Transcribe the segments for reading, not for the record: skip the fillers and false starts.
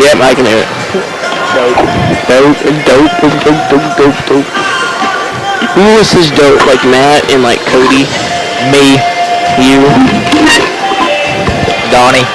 Yep, I can do it. Dope. Dope. Dope. Dope. Dope. Dope. Dope. Dope. Who was his dope? Like Matt and like Cody? Me, You? Donnie.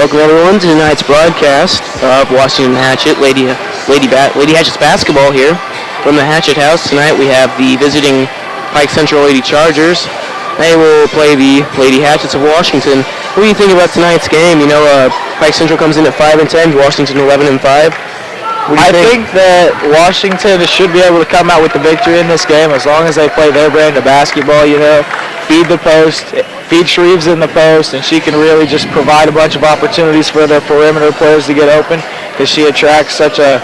Welcome everyone to tonight's broadcast of Washington Hatchet, Lady Hatchet's basketball here from the Hatchet House. Tonight we have the visiting Pike Central Lady Chargers. They will play the Lady Hatchets of Washington. What do you think about tonight's game? You know, Pike Central comes in at 5-10, Washington 11-5. I think that Washington should be able to come out with the victory in this game as long as they play their brand of basketball, you know, feed the post, feed Shreves in the post, and she can really just provide a bunch of opportunities for their perimeter players to get open because she attracts such a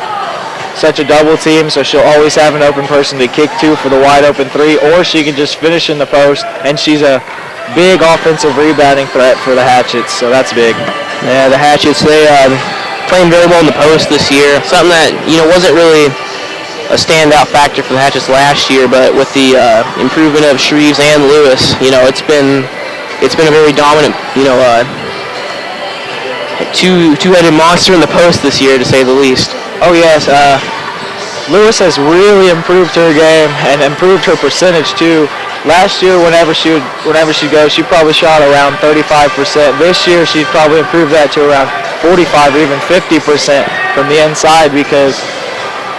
double team, so she'll always have an open person to kick to for the wide open three, or she can just finish in the post, and she's a big offensive rebounding threat for the Hatchets, so that's big. Yeah, the Hatchets, they playing very well in the post this year. Something that, you know, wasn't really a standout factor for the Hatchets last year, but with the improvement of Shreves and Lewis, you know, it's been a very dominant, you know, two-headed monster in the post this year, to say the least. Oh yes, Lewis has really improved her game and improved her percentage too. Last year, whenever she'd go, she probably shot around 35%. This year, she'd probably improved that to around 45 or even 50% from the inside because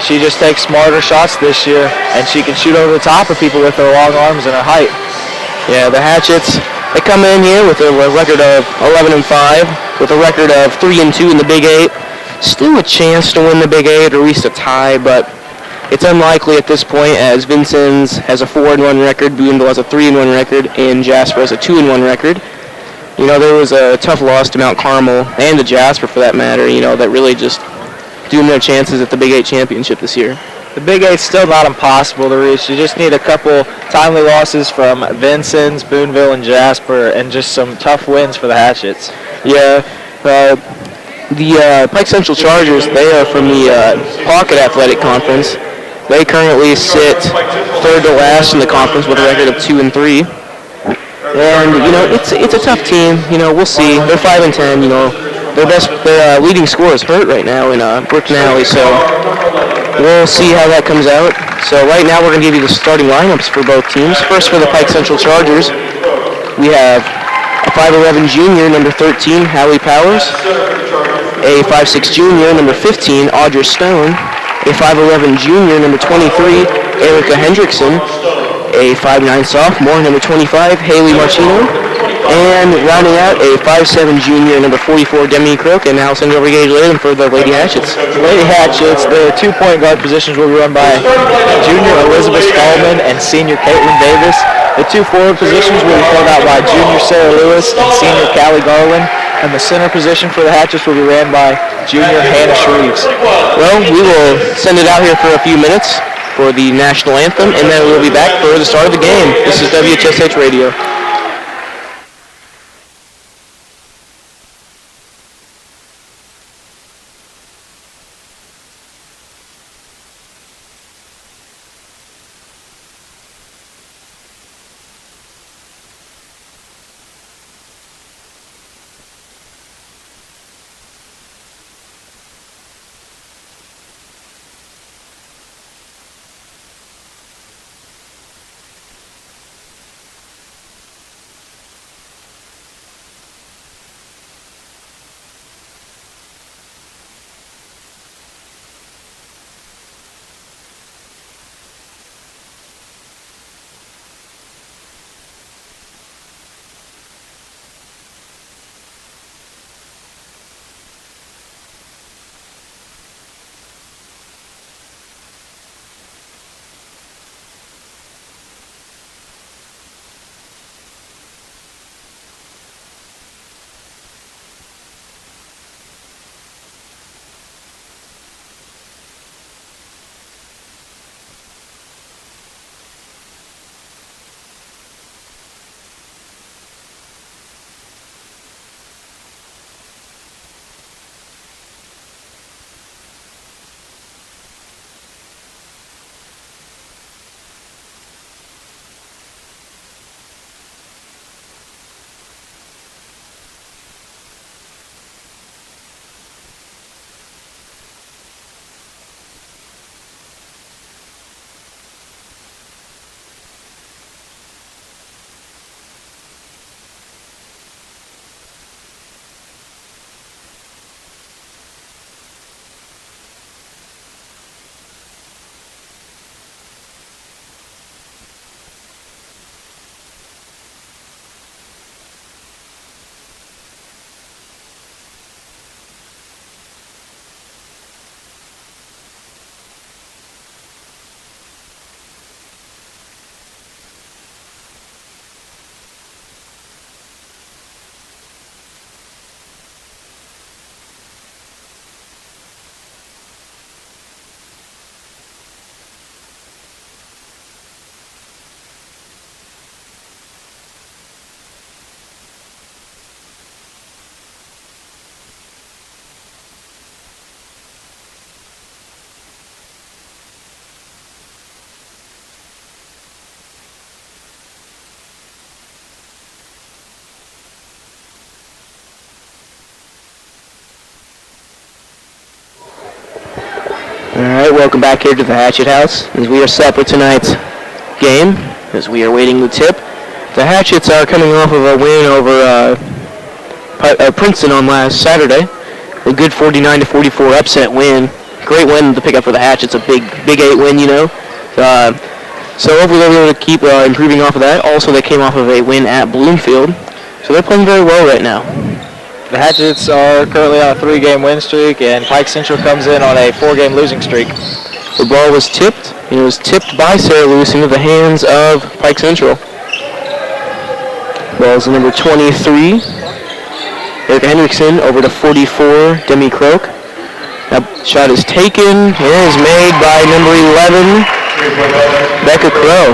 she just takes smarter shots this year, and she can shoot over the top of people with her long arms and her height. Yeah, the Hatchets, they come in here with a record of 11-5, with a record of 3-2 in the Big 8. Still a chance to win the Big 8, or at least a tie, but it's unlikely at this point, as Vincennes has a 4-1 record, Boonville has a 3-1 record, and Jasper has a 2-1 record. You know, there was a tough loss to Mount Carmel, and to Jasper for that matter, you know, that really just doomed their chances at the Big 8 championship this year. The Big 8's still not impossible to reach. You just need a couple timely losses from Vincennes, Boonville, and Jasper, and just some tough wins for the Hatchets. Yeah, the Pike Central Chargers, they are from the Pocket Athletic Conference. They currently sit third to last in the conference with a record of 2-3. And, you know, it's a tough team. You know, we'll see. They're 5-10, you know. Their leading scorer is hurt right now in Brookton Alley, so we'll see how that comes out. So right now we're going to give you the starting lineups for both teams. First for the Pike Central Chargers, we have a 5'11 junior, number 13, Hallie Powers. A 5'6 junior, number 15, Audra Stone. A 5'11 junior, number 23, Erica Hendrickson. A 5'9 sophomore, number 25, Haley Marchino. And rounding out, a 5'7 junior, number 44, Demi Crook. And now I'll send it over to Gage Latham for the Lady Hatchets. Lady Hatchets, the 2 point guard positions will be run by junior Elizabeth Stallman and senior Caitlin Davis. The 2 forward positions will be filled out by junior Sarah Lewis and senior Callie Garland. And the center position for the Hatchets will be ran by junior Hannah Shreves. Well, we will send it out here for a few minutes for the national anthem, and then we'll be back for the start of the game. This is WHSH Radio. right, welcome back here to the Hatchet House. As we are set for tonight's game, as we are waiting the tip. The Hatchets are coming off of a win over Princeton on last Saturday. A good 49-44 upset win. Great win to pick up for the Hatchets. A big 8 win, you know. So hopefully they'll be able to keep improving off of that. Also, they came off of a win at Bloomfield. So they're playing very well right now. The Hatchets are currently on a 3-game win streak, and Pike Central comes in on a 4-game losing streak. The ball was tipped, and it was tipped by Sarah Lewis into the hands of Pike Central. Ball's number 23, Erica Hendrickson, over to 44, Demi Croak. That shot is taken, and is made by number 11, Becca Crow.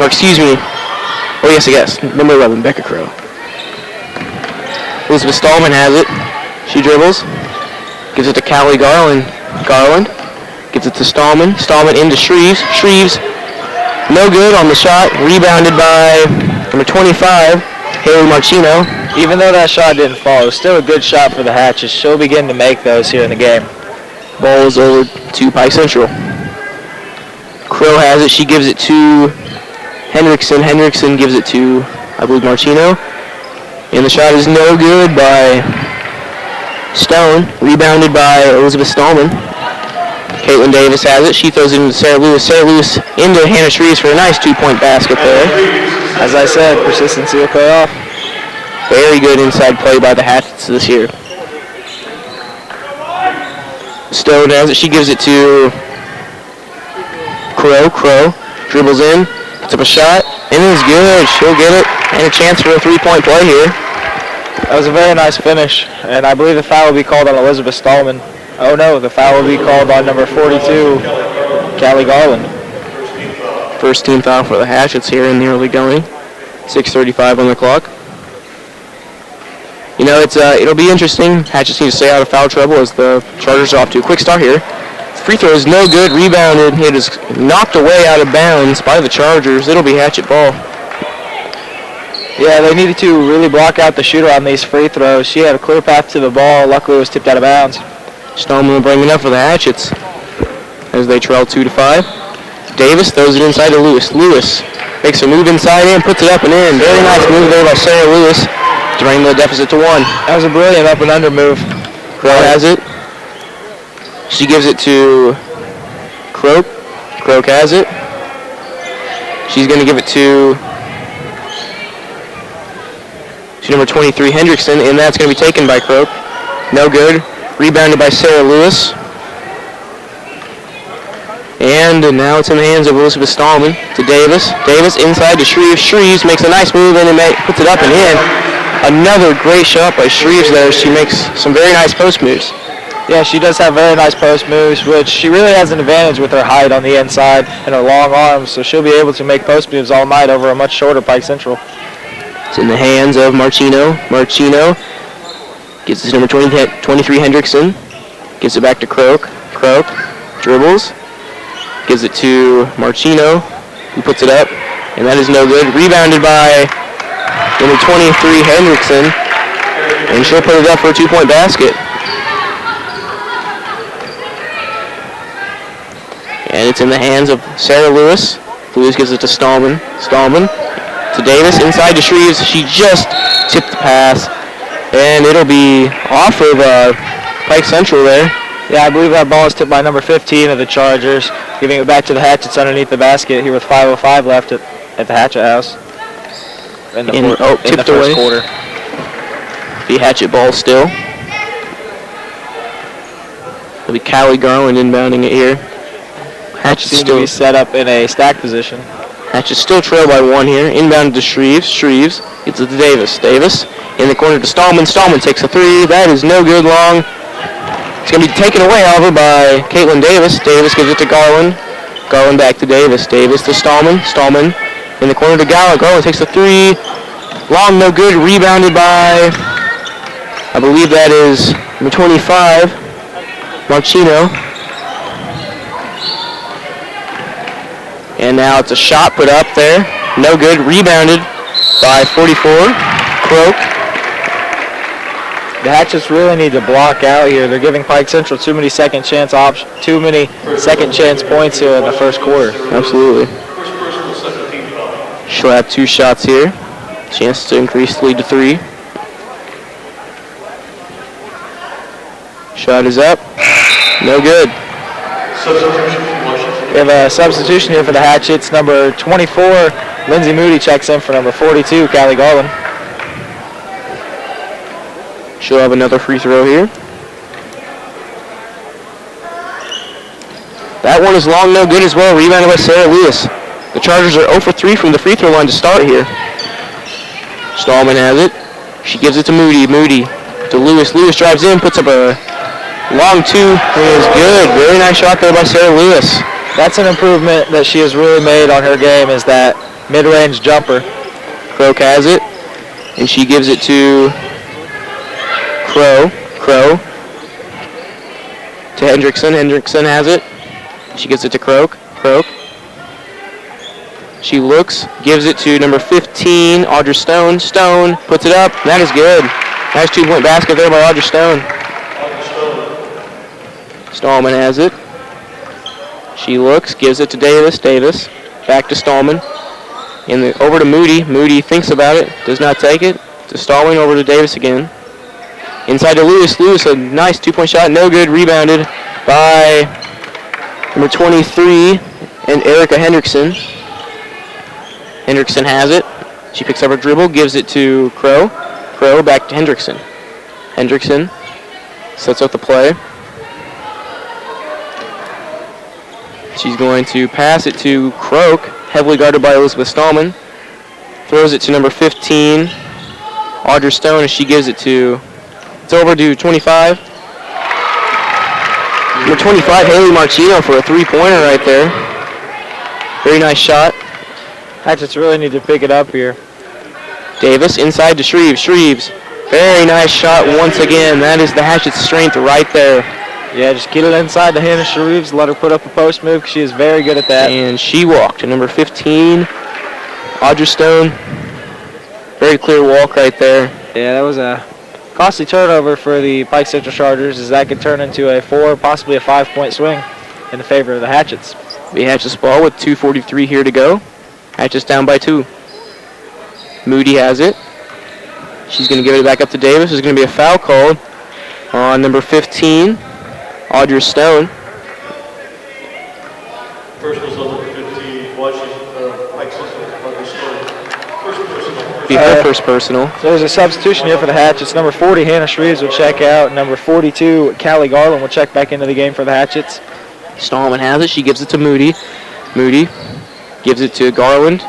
Or excuse me, oh yes, number 11, Becca Crow. Elizabeth Stallman has it. She dribbles. Gives it to Callie Garland. Garland gives it to Stallman. Stallman into Shreves. Shreves, no good on the shot. Rebounded by number 25, Haley Marchino. Even though that shot didn't fall, it was still a good shot for the Hatchets. She'll begin to make those here in the game. Ball is over to Pike Central. Crow has it. She gives it to Hendrickson. Hendrickson gives it to, I believe, Marchino. And the shot is no good by Stone. Rebounded by Elizabeth Stallman. Caitlin Davis has it. She throws it into Sarah Lewis. Sarah Lewis into Hannah Shreves for a nice 2-point basket there. As I said, persistency will pay off. Very good inside play by the Hathets this year. Stone has it. She gives it to Crow. Crow dribbles in. Puts up a shot. And it is good. She'll get it. And a chance for a 3-point play here. That was a very nice finish. And I believe the foul will be called on Elizabeth Stallman. Oh no, the foul will be called on number 42, Callie Garland. First team foul for the Hatchets here in the early going. 6:35 on the clock. You know, it'll be interesting. Hatchets need to stay out of foul trouble as the Chargers are off to a quick start here. Free throw is no good. Rebounded. It is knocked away out of bounds by the Chargers. It'll be Hatchet ball. Yeah, they needed to really block out the shooter on these free throws. She had a clear path to the ball. Luckily, it was tipped out of bounds. Stallman will bring it up for the Hatchets as they trail 2-5. Davis throws it inside to Lewis. Lewis makes a move inside in, puts it up and in. Very nice move there by Sarah Lewis to bring the deficit to 1. That was a brilliant up and under move. Crow has it. She gives it to Croak. Croak has it. She's going to give it to number 23, Hendrickson, and that's going to be taken by Croak. No good. Rebounded by Sarah Lewis. And now it's in the hands of Elizabeth Stallman to Davis. Davis inside to Shreves. Shreves makes a nice move and puts it up and in. Another great shot by Shreves there. She makes some very nice post moves. Yeah, she does have very nice post moves, which she really has an advantage with her height on the inside and her long arms, so she'll be able to make post moves all night over a much shorter Pike Central. It's in the hands of Marchino. Marchino gives it to number 23, Hendrickson. Gives it back to Croak. Croak dribbles. Gives it to Marchino, who puts it up, and that is no good. Rebounded by number 23, Hendrickson, and she'll put it up for a 2-point basket. And it's in the hands of Sarah Lewis. Lewis gives it to Stallman. Stallman to Davis, inside to Shreves. She just tipped the pass, and it'll be off of Pike Central there. Yeah, I believe that ball is tipped by number 15 of the Chargers, giving it back to the Hatchets underneath the basket here with 5:05 left at the Hatchet House. In the tipped first away. Quarter. The Hatchet ball still. It'll be Callie Garland inbounding it here. Hatchet seems to be set up in a stack position. Hatchet still trail by 1 here. Inbounded to Shreves. Shreves gets it to Davis. Davis in the corner to Stallman. Stallman takes a 3. That is no good long. It's going to be taken away, however, by Caitlin Davis. Davis gives it to Garland. Garland back to Davis. Davis to Stallman. Stallman in the corner to Garland. Garland takes a 3. Long, no good. Rebounded by, I believe that is number 25, Marchino. And now it's a shot put up there. No good. Rebounded by 44, Croak. The Hatchets really need to block out here. They're giving Pike Central too many second chance points here in the first quarter. Absolutely. She'll have 2 shots here. Chance to increase the lead to 3. Shot is up. No good. We have a substitution here for the Hatchets. Number 24, Lindsay Moody checks in for number 42, Callie Garland. She'll have another free throw here. That one is long, no good as well. Rebounded by Sarah Lewis. The Chargers are 0 for 3 from the free throw line to start here. Stallman has it. She gives it to Moody. Moody to Lewis. Lewis drives in, puts up a long 2. It is good. Very nice shot there by Sarah Lewis. That's an improvement that she has really made on her game, is that mid-range jumper. Croak has it, and she gives it to Crow to Hendrickson. Hendrickson has it. She gives it to Croak. She looks, gives it to number 15, Audra Stone. Stone puts it up. That is good. Nice 2-point basket there by Audra Stone. Stallman has it. She looks, gives it to Davis. Davis back to Stallman. Over to Moody. Moody thinks about it, does not take it. To Stallman, over to Davis again. Inside to Lewis. Lewis, a nice 2-point shot. No good. Rebounded by number 23 and Erica Hendrickson. Hendrickson has it. She picks up her dribble, gives it to Crow. Crow back to Hendrickson. Hendrickson sets up the play. She's going to pass it to Croak, heavily guarded by Elizabeth Stallman. Throws it to number 15, Audra Stone, and she gives it to, it's over to 25. Number 25, Haley Martino for a 3-pointer right there. Very nice shot. Hatchets really need to pick it up here. Davis inside to Shreves. Shreves, very nice shot once again. That is the Hatchets' strength right there. Yeah, just get it inside the hand of Shreves, let her put up a post move. She is very good at that. And she walked to number 15, Audra Stone. Very clear walk right there. Yeah, that was a costly turnover for the Pike Central Chargers, as that could turn into a 4, possibly a 5-point swing in the favor of the Hatchets. The Hatchets ball with 2:43 here to go. Hatchets down by 2. Moody has it. She's going to give it back up to Davis. There's going to be a foul called on number 15, Audra Stone. Personal on number 15, Pike Central. Be her first personal. So there's a substitution here for the Hatchets. Number 40, Hannah Shreves will check out. Number 42, Callie Garland will check back into the game for the Hatchets. Stallman has it. She gives it to Moody. Moody gives it to Garland.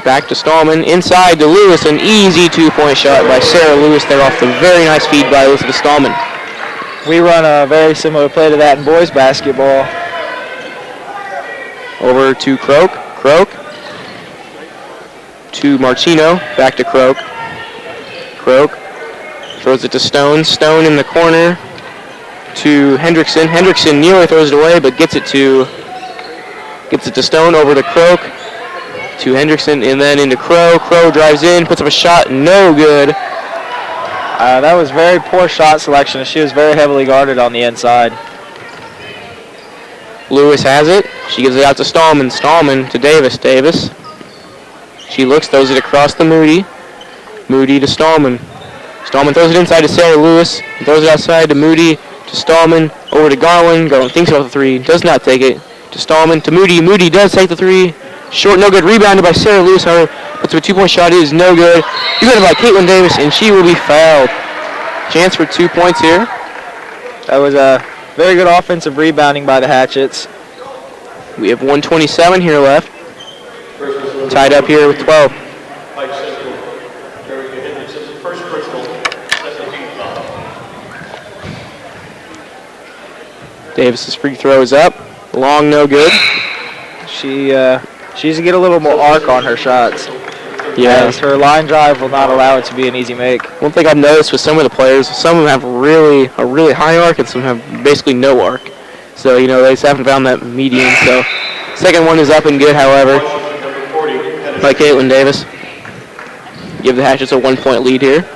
Back to Stallman. Inside to Lewis. An easy 2-point shot by Sarah Lewis there off the very nice feed by Elizabeth Stallman. We run a very similar play to that in boys basketball. Over to Croak. Croak to Martino. Back to Croak. Croak throws it to Stone. Stone in the corner to Hendrickson. Hendrickson nearly throws it away, but gets it to Stone. Over to Croak. To Hendrickson, and then into Crow. Crow drives in, puts up a shot, no good. That was very poor shot selection. She was very heavily guarded on the inside. Lewis has it. She gives it out to Stallman. Stallman to Davis. Davis. She looks, throws it across to Moody. Moody to Stallman. Stallman throws it inside to Sarah Lewis. Throws it outside to Moody, to Stallman, over to Garland. Garland thinks about the 3, does not take it. To Stallman, to Moody. Moody does take the 3. Short, no good. Rebounded by Sarah Lewis, however, puts up a 2-point shot. It is no good. Rebounded by Caitlin Davis, and she will be fouled. Chance for 2 points here. That was a very good offensive rebounding by the Hatchets. We have 1:27 here left. Tied up here with 12. Pike Central, Erica Hendrickson, first personal, second team foul. Davis's free throw is up. Long, no good. She needs to get a little more arc on her shots. Yeah. Her line drive will not allow it to be an easy make. One thing I've noticed with some of the players, some of them have a really high arc and some have basically no arc. So, they just haven't found that median. So, second one is up and good, however, by Caitlin Davis. Give the Hatchets a 1-point lead here.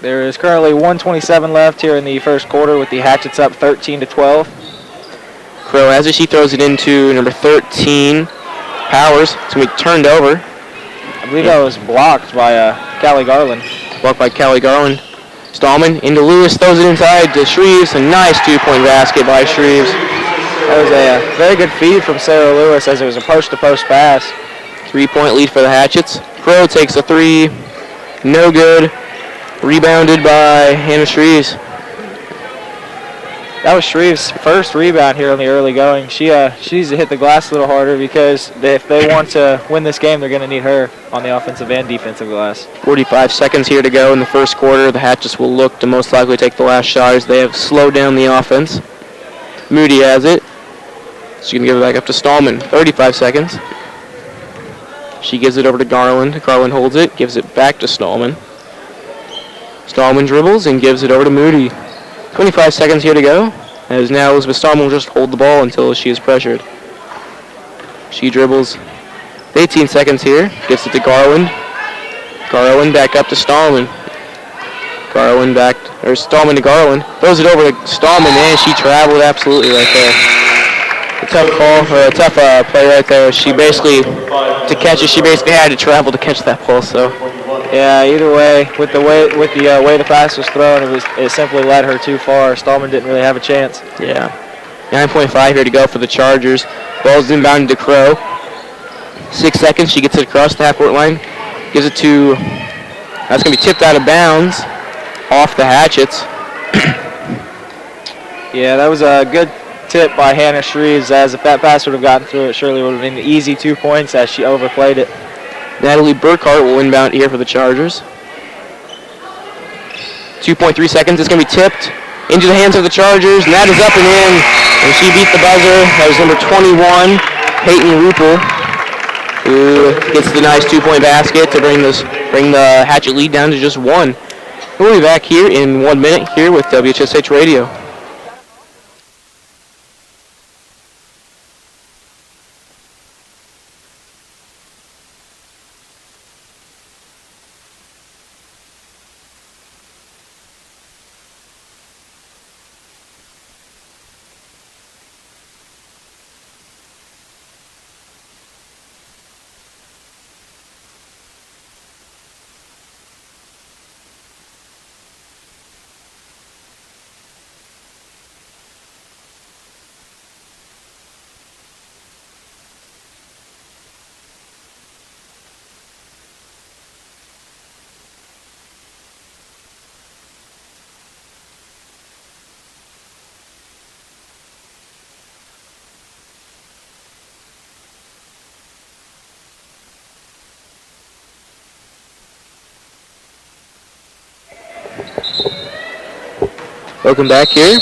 There is currently 1:27 left here in the first quarter with the Hatchets up 13-12. Crow has it. She throws it into number 13, Powers. It's going to be turned over. I believe that was blocked by Callie Garland. Blocked by Callie Garland. Stallman into Lewis, throws it inside to Shreves. A nice two-point basket by Shreves. That was a very good feed from Sarah Lewis as it was a post-to-post pass. 3-point lead for the Hatchets. Crow takes a three. No good. Rebounded by Hannah Shreves. That was Shreves' first rebound here in the early going. She needs to hit the glass a little harder because if they want to win this game, they're going to need her on the offensive and defensive glass. 45 seconds here to go in the first quarter. The Hatchets will look to most likely take the last shot as they have slowed down the offense. Moody has it. She's going to give it back up to Stallman. 35 seconds. She gives it over to Garland. Garland holds it, gives it back to Stallman. Stallman dribbles and gives it over to Moody. 25 seconds here to go, as now Elizabeth Stallman will just hold the ball until she is pressured. She dribbles. 18 seconds here, gets it to Garland. Garland back up to Stallman. Stallman to Garland. Throws it over to Stallman, and she traveled absolutely right there. A tough call, or a tough play right there. She basically, to catch it, she basically had to travel to catch that ball, so. Yeah, either way, with the way the pass was thrown, it simply led her too far. Stallman didn't really have a chance. Yeah. 9.5 here to go for the Chargers. Ball's inbounded to Crow. 6 seconds, she gets it across the half-court line. Gives it to, that's going to be tipped out of bounds off the Hatchets. Yeah, that was a good tip by Hannah Shreves, as if that pass would have gotten through, it surely would have been an easy 2 points as she overplayed it. Natalie Burkhart will inbound here for the Chargers. 2.3 seconds. It's going to be tipped into the hands of the Chargers. And that is up and in. And she beat the buzzer. That was number 21, Peyton Ruppel, who gets the nice 2-point basket to bring the Hatchet lead down to just one. We'll be back here in 1 minute here with WHSH Radio. Welcome back here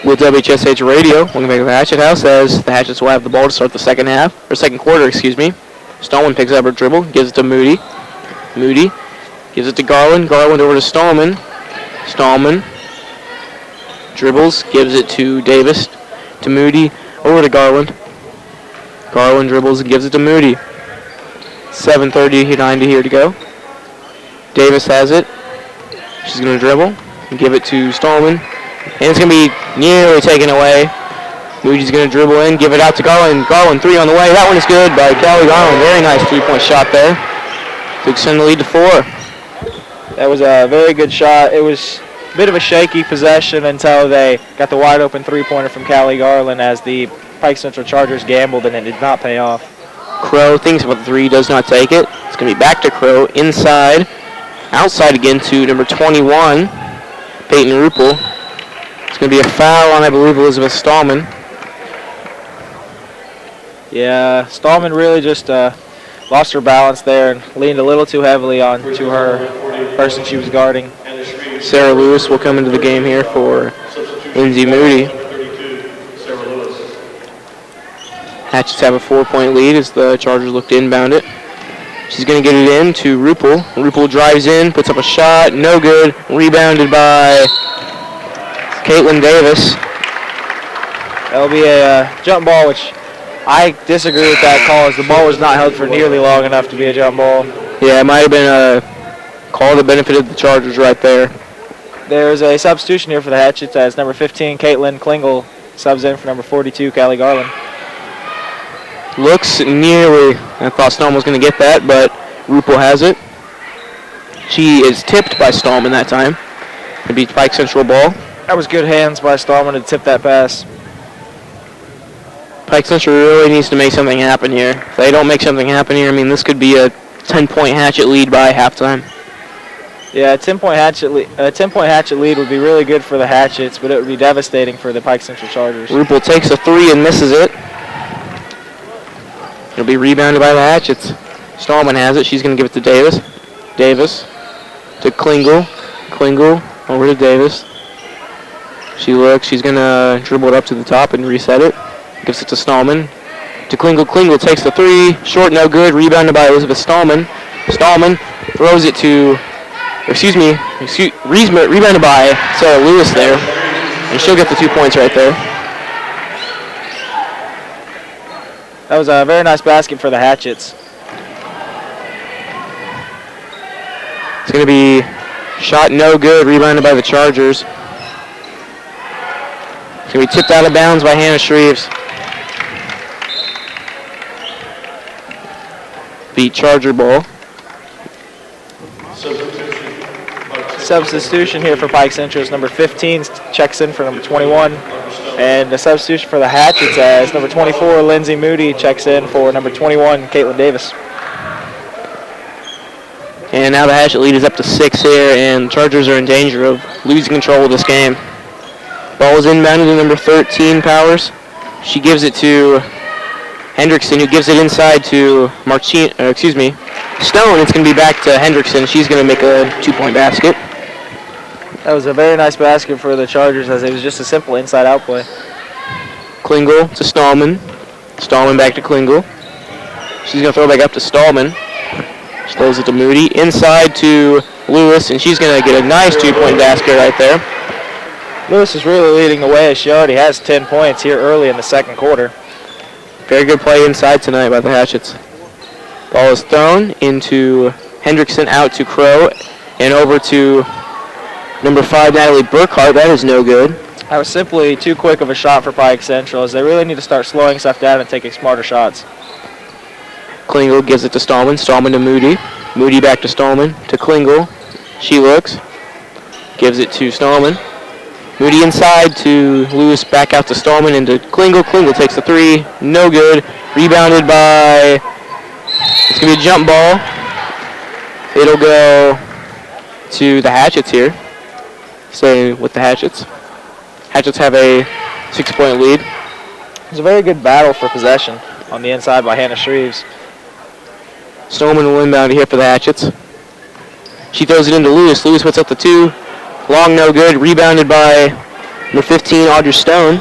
with WHSH Radio. Welcome back to the Hatchet House as the Hatchets will have the ball to start the second quarter. Stallman picks up her dribble, gives it to Moody. Moody gives it to Garland. Garland over to Stallman. Stallman dribbles, gives it to Davis, to Moody, over to Garland. Garland dribbles and gives it to Moody. 7:30 here to go. Davis has it. She's going to dribble and give it to Stallman. And it's going to be nearly taken away. Moody's going to dribble in, give it out to Garland. Garland, three on the way. That one is good by Callie Garland. Very nice three-point shot there to extend the lead to 4. That was a very good shot. It was a bit of a shaky possession until they got the wide-open three-pointer from Callie Garland as the Pike Central Chargers gambled, and it did not pay off. Crow thinks about the three, does not take it. It's going to be back to Crow, inside. Outside again to number 21, Peyton Ruppel. It's going to be a foul on, I believe, Elizabeth Stallman. Yeah, Stallman really just lost her balance there and leaned a little too heavily onto her person she was guarding. Sarah Lewis will come into the game here for Lindsay Moody. Hatchets have a 4-point lead as the Chargers look to inbound it. She's going to get it in to Ruppel. Ruppel drives in, puts up a shot, no good. Rebounded by Caitlin Davis. That'll be a jump ball, which I disagree with that call, as the ball was not held for nearly long enough to be a jump ball. Yeah, it might have been a call that benefited the Chargers right there. There's a substitution here for the Hatchets as number 15, Caitlin Klingel, subs in for number 42, Callie Garland. Looks nearly, I thought Stallman was going to get that, but Rupel has it. She is tipped by Stallman that time. It beats Pike Central ball. That was good hands by Stallman to tip that pass. Pike Central really needs to make something happen here. If they don't make something happen here, I mean, this could be a 10-point Hatchet lead by halftime. Yeah, a 10-point Hatchet lead would be really good for the Hatchets, but it would be devastating for the Pike Central Chargers. Rupel takes a 3 and misses it. It'll be rebounded by the Hatchets. Stallman has it. She's going to give it to Davis. Davis to Klingel. Klingel over to Davis. She looks. She's going to dribble it up to the top and reset it. Gives it to Stallman. To Klingel. Klingel takes the 3. Short, no good. Rebounded by Elizabeth Stallman. Stallman throws it to, rebounded by Sarah Lewis there. And she'll get the 2 points right there. That was a very nice basket for the Hatchets. It's going to be shot no good, rebounded by the Chargers. It's going to be tipped out of bounds by Hannah Shreves. The Charger ball. Substitution here for Pike Central is number 15 checks in for number 21. And the substitution for the Hatchets as number 24, Lindsay Moody, checks in for number 21, Caitlin Davis. And now the Hatchet lead is up to 6 here, and Chargers are in danger of losing control of this game. Ball is inbounded to number 13, Powers. She gives it to Hendrickson, who gives it inside to Stone. It's going to be back to Hendrickson. She's going to make a 2-point basket. That was a very nice basket for the Chargers as it was just a simple inside-out play. Klingel to Stallman. Stallman back to Klingel. She's going to throw back up to Stallman. She throws it to Moody. Inside to Lewis, and she's going to get a nice 2-point basket right there. Lewis is really leading the way as she already has 10 points here early in the second quarter. Very good play inside tonight by the Hatchets. Ball is thrown into Hendrickson, out to Crow, and over to number 5, Natalie Burkhart. That is no good. That was simply too quick of a shot for Pike Central as they really need to start slowing stuff down and taking smarter shots. Klingel gives it to Stallman. Stallman to Moody. Moody back to Stallman. To Klingel. She looks. Gives it to Stallman. Moody inside to Lewis, back out to Stallman and to Klingel. Klingel takes the 3. No good. Rebounded by... It's going to be a jump ball. It'll go to the Hatchets here. Staying with the Hatchets. Hatchets have a 6-point lead. It was a very good battle for possession on the inside by Hannah Shreves. Stallman will inbound here for the Hatchets. She throws it into Lewis. Lewis puts up the 2. Long, no good. Rebounded by number 15, Audrey Stone.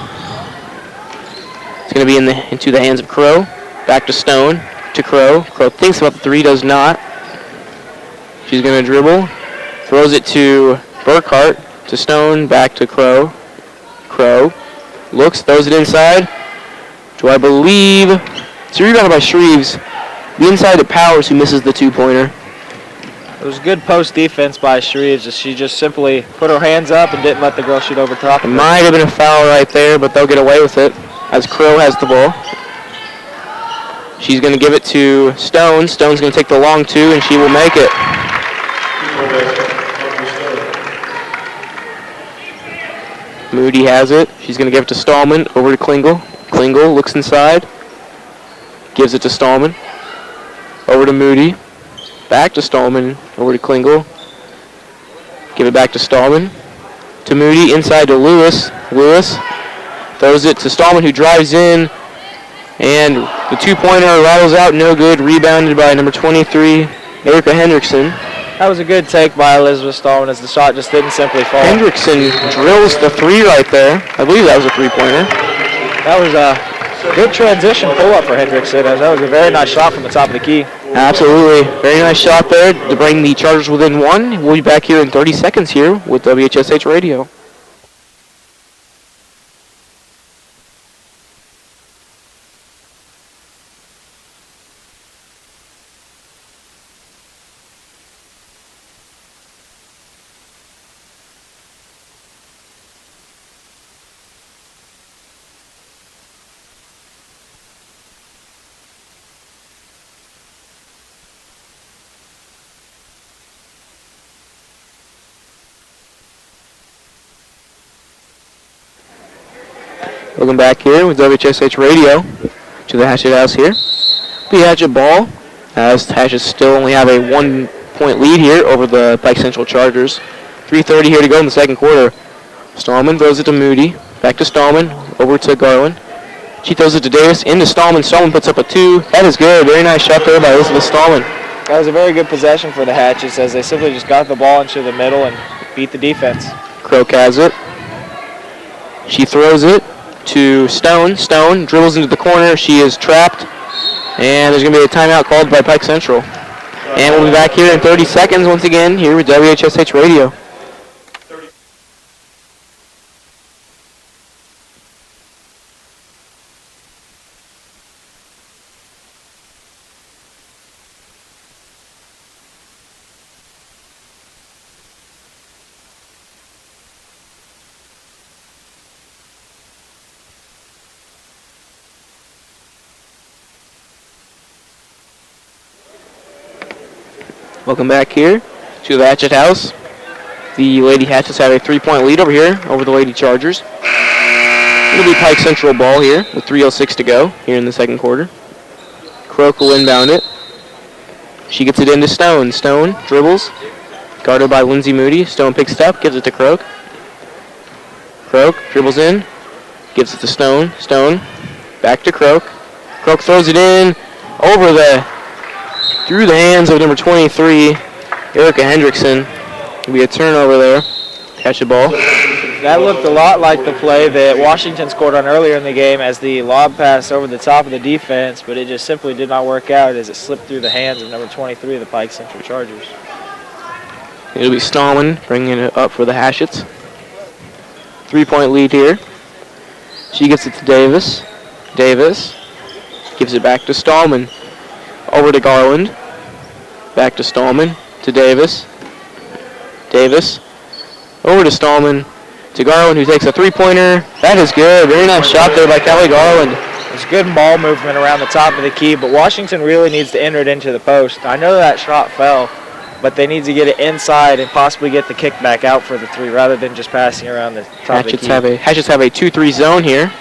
It's going to be into the hands of Crow. Back to Stone. To Crow. Crow thinks about the 3, does not. She's going to dribble. Throws it to Burkhart. To Stone. Back to Crow. Crow looks, throws it inside. Do I believe... It's rebounded by Shreves. The inside to Powers, who misses the 2-pointer. It was good post defense by Shreves as she just simply put her hands up and didn't let the girl shoot over top. It might have been a foul right there, but they'll get away with it as Crow has the ball. She's going to give it to Stone. Stone's going to take the long 2, and she will make it. Moody has it. She's going to give it to Stallman. Over to Klingel. Klingel looks inside. Gives it to Stallman. Over to Moody. Back to Stallman. Over to Klingel. Give it back to Stallman. To Moody. Inside to Lewis. Lewis throws it to Stallman, who drives in. And the 2-pointer rattles out. No good. Rebounded by number 23, Erica Hendrickson. That was a good take by Elizabeth Stallman as the shot just didn't simply fall. Hendrickson drills the 3 right there. I believe that was a 3-pointer. That was a good transition pull-up for Hendrickson as that was a very nice shot from the top of the key. Absolutely. Very nice shot there to bring the Chargers within 1. We'll be back here in 30 seconds here with WHSH Radio. Welcome back here with WHSH Radio to the Hatchet House here. The Hatchet ball, as Hatchet still only have a 1-point lead here over the Pike Central Chargers. 3:30 here to go in the second quarter. Stallman throws it to Moody. Back to Stallman. Over to Garland. She throws it to Davis. Into Stallman. Stallman puts up a 2. That is good. Very nice shot there by Elizabeth Stallman. That was a very good possession for the Hatchets as they simply just got the ball into the middle and beat the defense. Croak has it. She throws it to Stone. Stone dribbles into the corner. She is trapped. And there's going to be a timeout called by Pike Central. And we'll be back here in 30 seconds once again here with WHSH Radio. Welcome back here to the Hatchet House. The Lady Hatchets have a 3-point lead over here over the Lady Chargers. It'll be Pike Central ball here with 3:06 to go here in the second quarter. Croak will inbound it. She gets it into Stone. Stone dribbles, guarded by Lindsay Moody. Stone picks it up, gives it to Croak. Croak dribbles in, gives it to Stone. Stone back to Croak. Croak throws it in through the hands of number 23, Erica Hendrickson. It'll be a turnover there. Catch the ball. That looked a lot like the play that Washington scored on earlier in the game as the lob pass over the top of the defense, but it just simply did not work out as it slipped through the hands of number 23 of the Pike Central Chargers. It'll be Stallman bringing it up for the Hatchets. 3-point lead here. She gets it to Davis. Davis gives it back to Stallman. Over to Garland. Back to Stallman. To Davis. Davis. Over to Stallman. To Garland, who takes a 3-pointer. That is good. Very nice shot there by Kelly Garland. There's good ball movement around the top of the key, but Washington really needs to enter it into the post. I know that shot fell, but they need to get it inside and possibly get the kickback out for the 3 rather than just passing around the top of the key. Hatchets have a 2-3 zone here.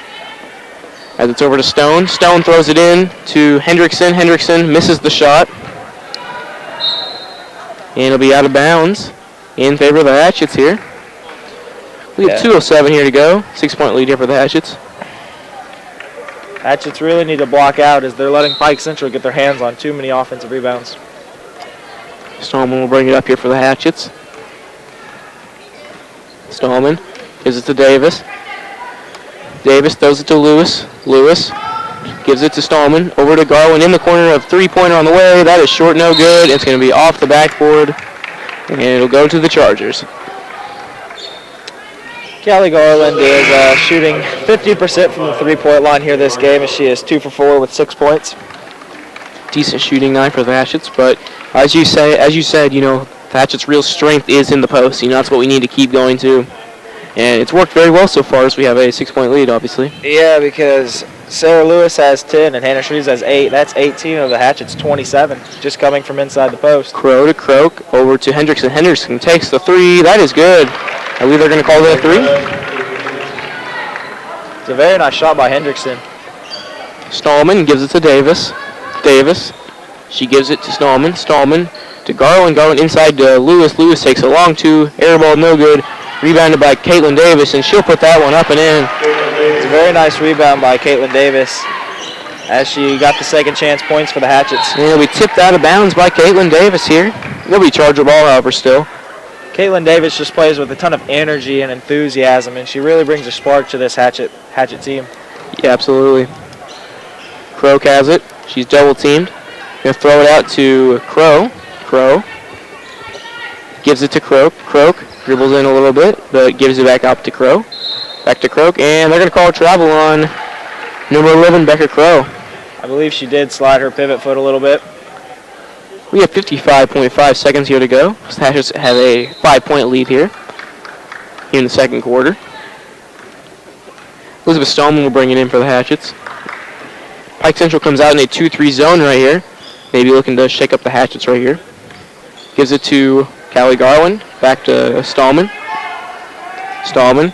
As it's over to Stone. Stone throws it in to Hendrickson. Hendrickson misses the shot. And it'll be out of bounds in favor of the Hatchets here. We have 2:07 here to go. 6-point lead here for the Hatchets. Hatchets really need to block out as they're letting Pike Central get their hands on too many offensive rebounds. Stallman will bring it up here for the Hatchets. Stallman gives it to Davis. Davis throws it to Lewis. Lewis gives it to Stallman. Over to Garland in the corner of 3-pointer on the way. That is short, no good. It's going to be off the backboard, and it'll go to the Chargers. Callie Garland is shooting 50% from the 3-point line here this game, as she is 2 for 4 with 6 points. Decent shooting night for the Hatchets, but as you said, you know, the Hatchets' real strength is in the post. You know, that's what we need to keep going to. And it's worked very well so far as we have a 6-point lead, obviously. Yeah, because Sarah Lewis has 10 and Hannah Shreves has 8. That's 18 of the Hatchets' 27, just coming from inside the post. Crow to Croak, over to Hendrickson. Hendrickson takes the 3. That is good. I believe they're going to call that a 3. It's a very nice shot by Hendrickson. Stallman gives it to Davis. Davis. She gives it to Stallman. Stallman to Garland. Garland inside to Lewis. Lewis takes a long 2. Air ball, no good. Rebounded by Caitlin Davis, and she'll put that one up and in. It's a very nice rebound by Caitlin Davis as she got the second chance points for the Hatchets. And it'll be tipped out of bounds by Caitlin Davis here. It'll be Charger ball, however, still. Caitlin Davis just plays with a ton of energy and enthusiasm, and she really brings a spark to this Hatchet team. Yeah, absolutely. Croak has it. She's double teamed. Gonna throw it out to Crow. Crow gives it to Croak. Croak dribbles in a little bit, but gives it back up to Crow. Back to Croak, and they're going to call a travel on number 11, Becca Crow. I believe she did slide her pivot foot a little bit. We have 55.5 seconds here to go. The Hatchets have a 5-point lead here in the second quarter. Elizabeth Stallman will bring it in for the Hatchets. Pike Central comes out in a 2-3 zone right here. Maybe looking to shake up the Hatchets right here. Gives it to Callie Garland. Back to Stallman. Stallman.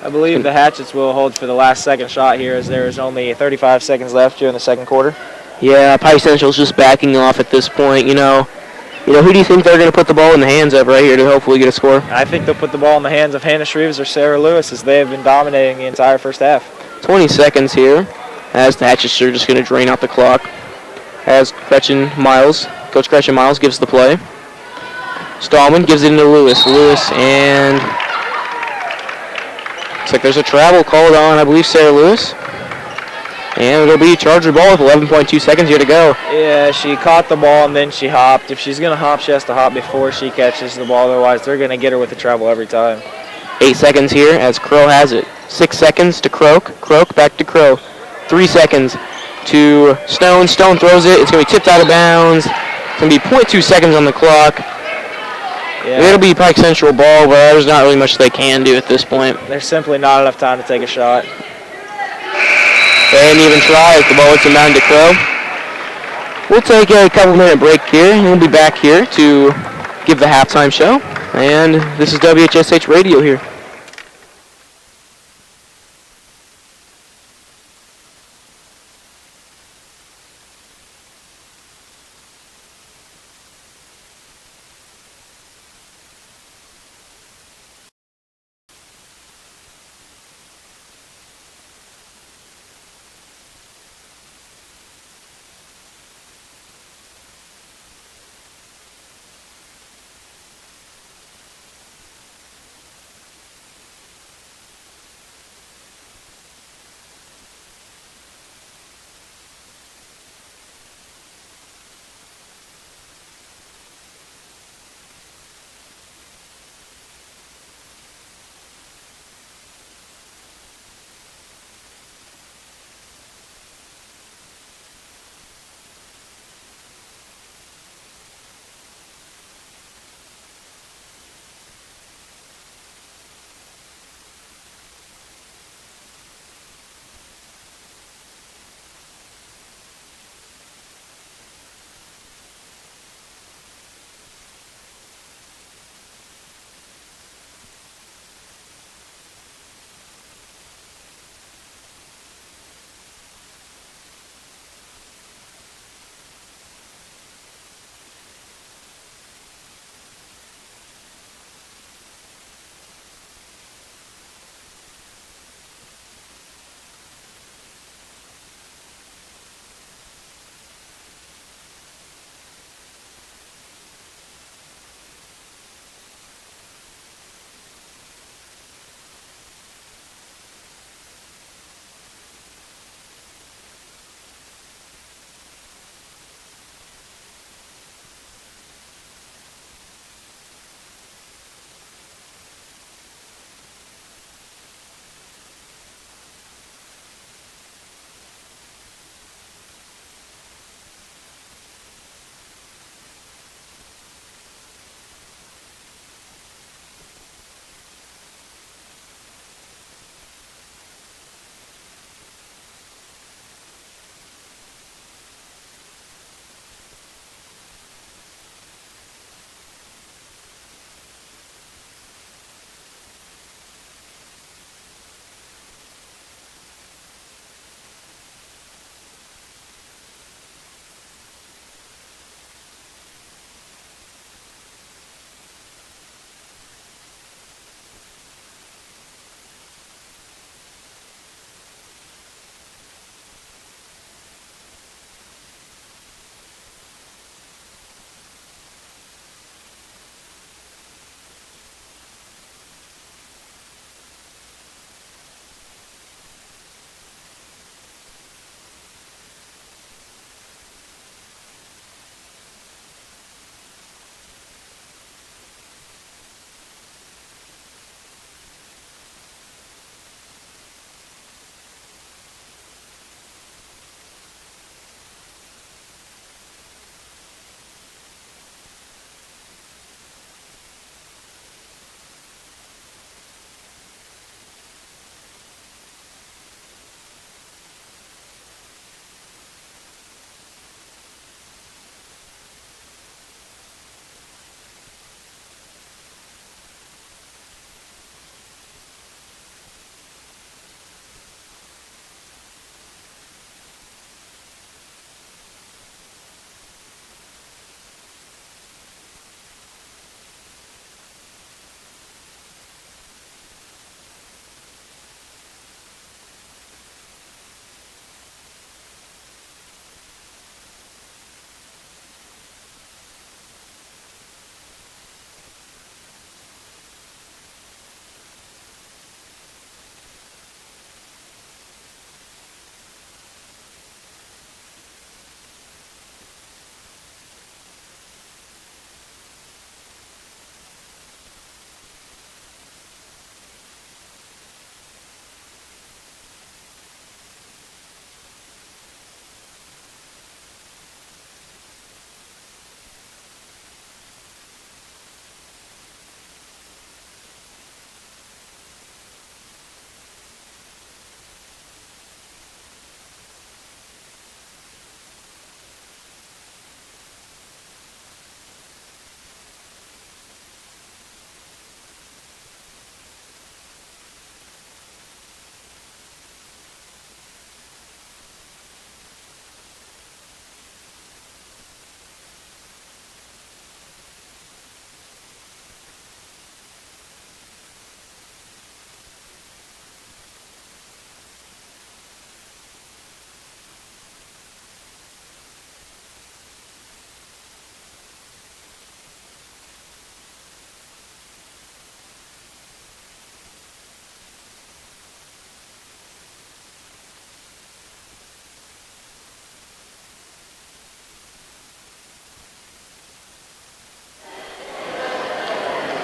I believe the Hatchets will hold for the last second shot here, as there is only 35 seconds left here in the second quarter. Yeah, Pike Central's just backing off at this point. Who do you think they're going to put the ball in the hands of right here to hopefully get a score? I think they'll put the ball in the hands of Hannah Shreves or Sarah Lewis, as they have been dominating the entire first half. 20 seconds here, as the Hatchets are just going to drain out the clock. As Coach Gretchen Miles gives the play. Stallman gives it into Lewis. And looks like there's a travel called on, I believe, Sarah Lewis. And it'll be Charger ball with 11.2 seconds here to go. Yeah, she caught the ball and then she hopped. If she's going to hop, she has to hop before she catches the ball. Otherwise, they're going to get her with the travel every time. 8 seconds here as Crow has it. 6 seconds to Croak. Croak back to Crow. 3 seconds to Stone. Stone throws it. It's going to be tipped out of bounds. It's going to be 0.2 seconds on the clock. Yeah. It'll be Pike Central ball, but there's not really much they can do at this point. There's simply not enough time to take a shot. They didn't even try as the ball hits inbound to Crow. We'll take a couple-minute break here, and we'll be back here to give the halftime show. And this is WHSH Radio here.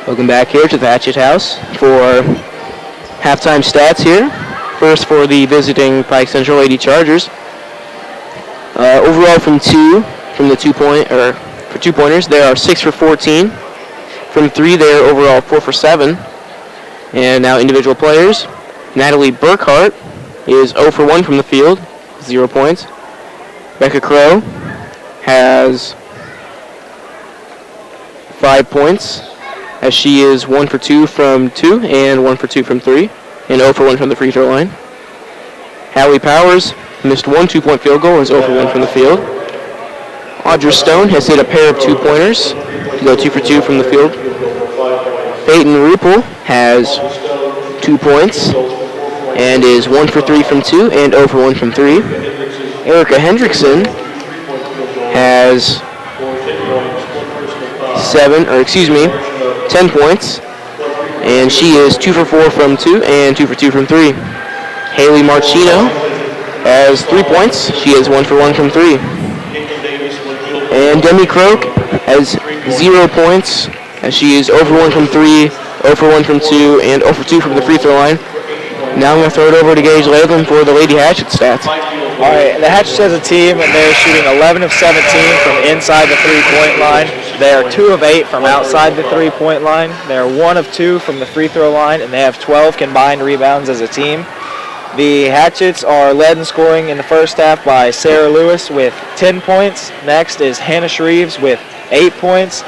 Welcome back here to the Hatchet House for halftime stats here. First for the visiting Pike Central Lady Chargers. Overall for 2-pointers, they are 6 for 14. From 3, they are overall 4 for 7. And now individual players. Natalie Burkhart is 0 for 1 from the field, 0 points. Becca Crow has 5 points, as she is 1 for 2 from 2 and 1 for 2 from 3, and 0 for 1 from the free throw line. Hallie Powers missed 1 2-point field goal and is 0 for 1 from the field. Audra Stone has hit a pair of 2-pointers, to go 2 for 2 from the field. Peyton Ruppel has 2 points and is 1 for 3 from 2 and 0 for 1 from 3. Erica Hendrickson has 10 points, and she is 2 for 4 from 2 and 2 for 2 from 3. Haley Marchino has 3 points. She is 1 for 1 from 3. And Demi Croak has 0 points, as she is 0 for 1 from 3, 0 for 1 from 2, and 0 for 2 from the free throw line. Now I'm going to throw it over to Gage Latham for the Lady Hatchet stats. All right, the Hatchets as a team, and they're shooting 11 of 17 from inside the three-point line. They are 2 of 8 from outside the three-point line. They are 1 of 2 from the free throw line, and they have 12 combined rebounds as a team. The Hatchets are led in scoring in the first half by Sarah Lewis with 10 points. Next is Hannah Shreves with 8 points.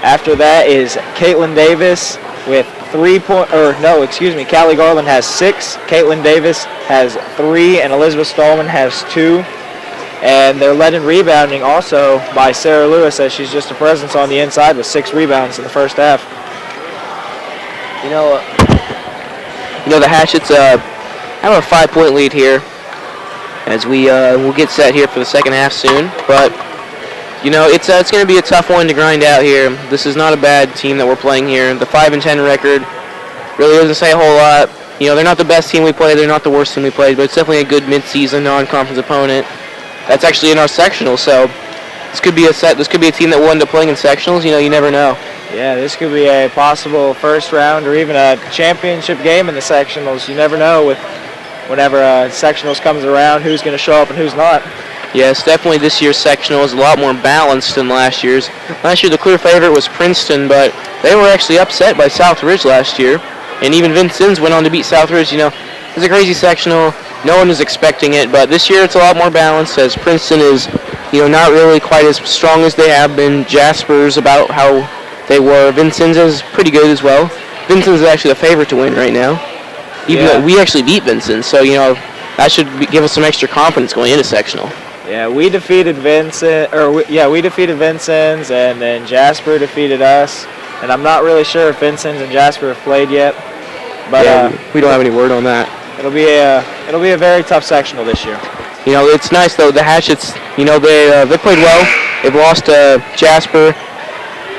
After that is Caitlin Davis with Callie Garland has 6. Caitlin Davis has 3, and Elizabeth Stallman has 2. And they're led in rebounding also by Sarah Lewis, as she's just a presence on the inside with 6 rebounds in the first half. You know the Hatchets have a 5-point lead here, as we'll get set here for the second half soon. But it's going to be a tough one to grind out here. This is not a bad team that we're playing here. The 5-10 record really doesn't say a whole lot. They're not the best team we played. They're not the worst team we played, but it's definitely a good mid-season non-conference opponent. That's actually in our sectional, so this could be a team that will end up playing in sectionals. You never know. Yeah, this could be a possible first round or even a championship game in the sectionals. You never know whenever sectionals comes around who's going to show up and who's not. Yes, definitely this year's sectional is a lot more balanced than last year's. Last year the clear favorite was Princeton, but they were actually upset by South Ridge last year. And even Vincennes went on to beat South Ridge. It's a crazy sectional. No one was expecting it, but this year it's a lot more balanced, as Princeton is, not really quite as strong as they have been. Jasper's about how they were. Vincennes is pretty good as well. Vincennes is actually the favorite to win right now, even though we actually beat Vincennes. So, that should give us some extra confidence going into sectional. Yeah, we defeated Vincennes, and then Jasper defeated us. And I'm not really sure if Vincennes and Jasper have played yet, but we don't have any word on that. It'll be a very tough sectional this year. It's nice though. The Hatchets, they played well. They've lost to Jasper.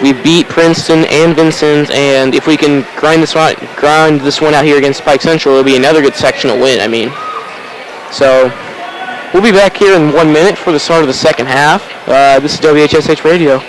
We beat Princeton and Vincennes, and if we can grind this one out here against Pike Central, it'll be another good sectional win. So we'll be back here in 1 minute for the start of the second half. This is WHSH Radio.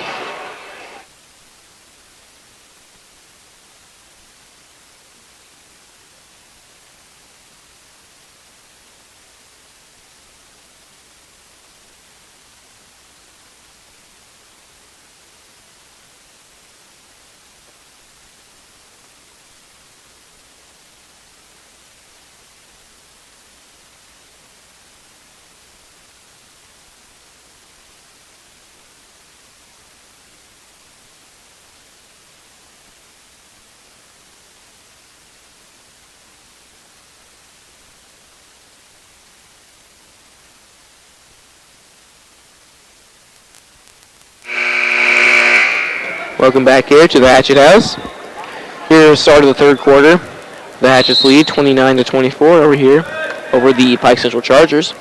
Welcome back here to the Hatchet House. Here, start of the third quarter. The Hatchets lead 29-24 over here, over the Pike Central Chargers.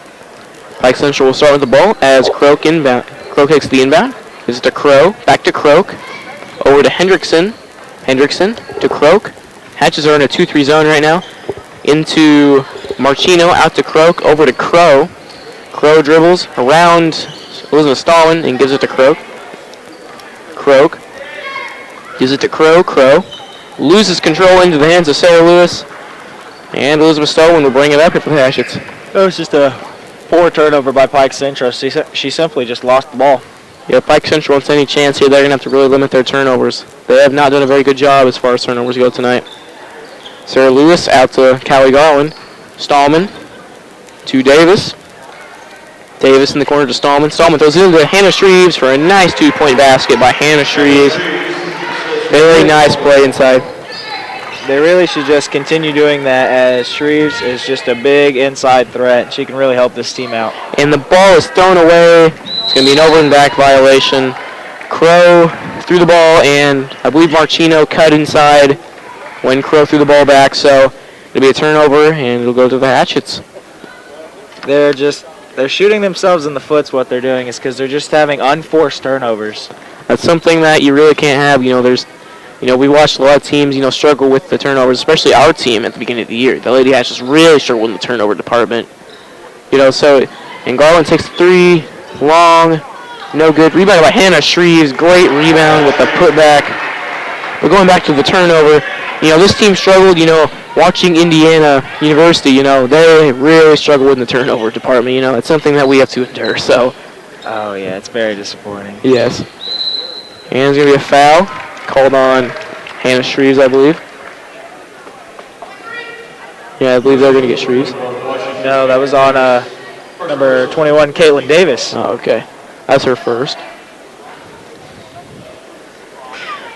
Pike Central will start with the ball as Croak takes the inbound. Gives it to Crow, back to Croak, over to Hendrickson. Hendrickson to Croak. Hatches are in a 2-3 zone right now. Into Marchino, out to Croak, over to Crow. Crow dribbles around Elizabeth Stallman and gives it to Croak. Croak Gives it to Crow. Crow loses control into the hands of Sarah Lewis. And Elizabeth Stolman will bring it up here for the Hatchets. It was just a poor turnover by Pike Central. She simply just lost the ball. Yeah, if Pike Central wants any chance here, they're going to have to really limit their turnovers. They have not done a very good job as far as turnovers go tonight. Sarah Lewis out to Callie Garland. Stallman to Davis. Davis in the corner to Stallman. Stallman throws it into Hannah Shreves for a nice 2-point basket by Hannah Shreves. Very nice play inside. They really should just continue doing that, as Shreves is just a big inside threat. She can really help this team out. And the ball is thrown away. It's going to be an over and back violation. Crow threw the ball, and I believe Marchino cut inside when Crow threw the ball back. So it'll be a turnover, and it'll go to the Hatchets. They're shooting themselves in the foot. What they're doing is because they're just having unforced turnovers. That's something that you really can't have. We watched a lot of teams, struggle with the turnovers, especially our team at the beginning of the year. The Lady Hatchets really struggled in the turnover department. And Garland takes 3, long, no good. Rebounded by Hannah Shreves. Great rebound with the putback. But going back to the turnover, this team struggled, watching Indiana University, they really struggle in the turnover department. It's something that we have to endure. So. Oh, yeah, it's very disappointing. Yes. And there's going to be a foul called on Hannah Shreves, I believe. Yeah, I believe they're going to get Shreves. No, that was on number 21, Caitlin Davis. Oh, okay. That's her first.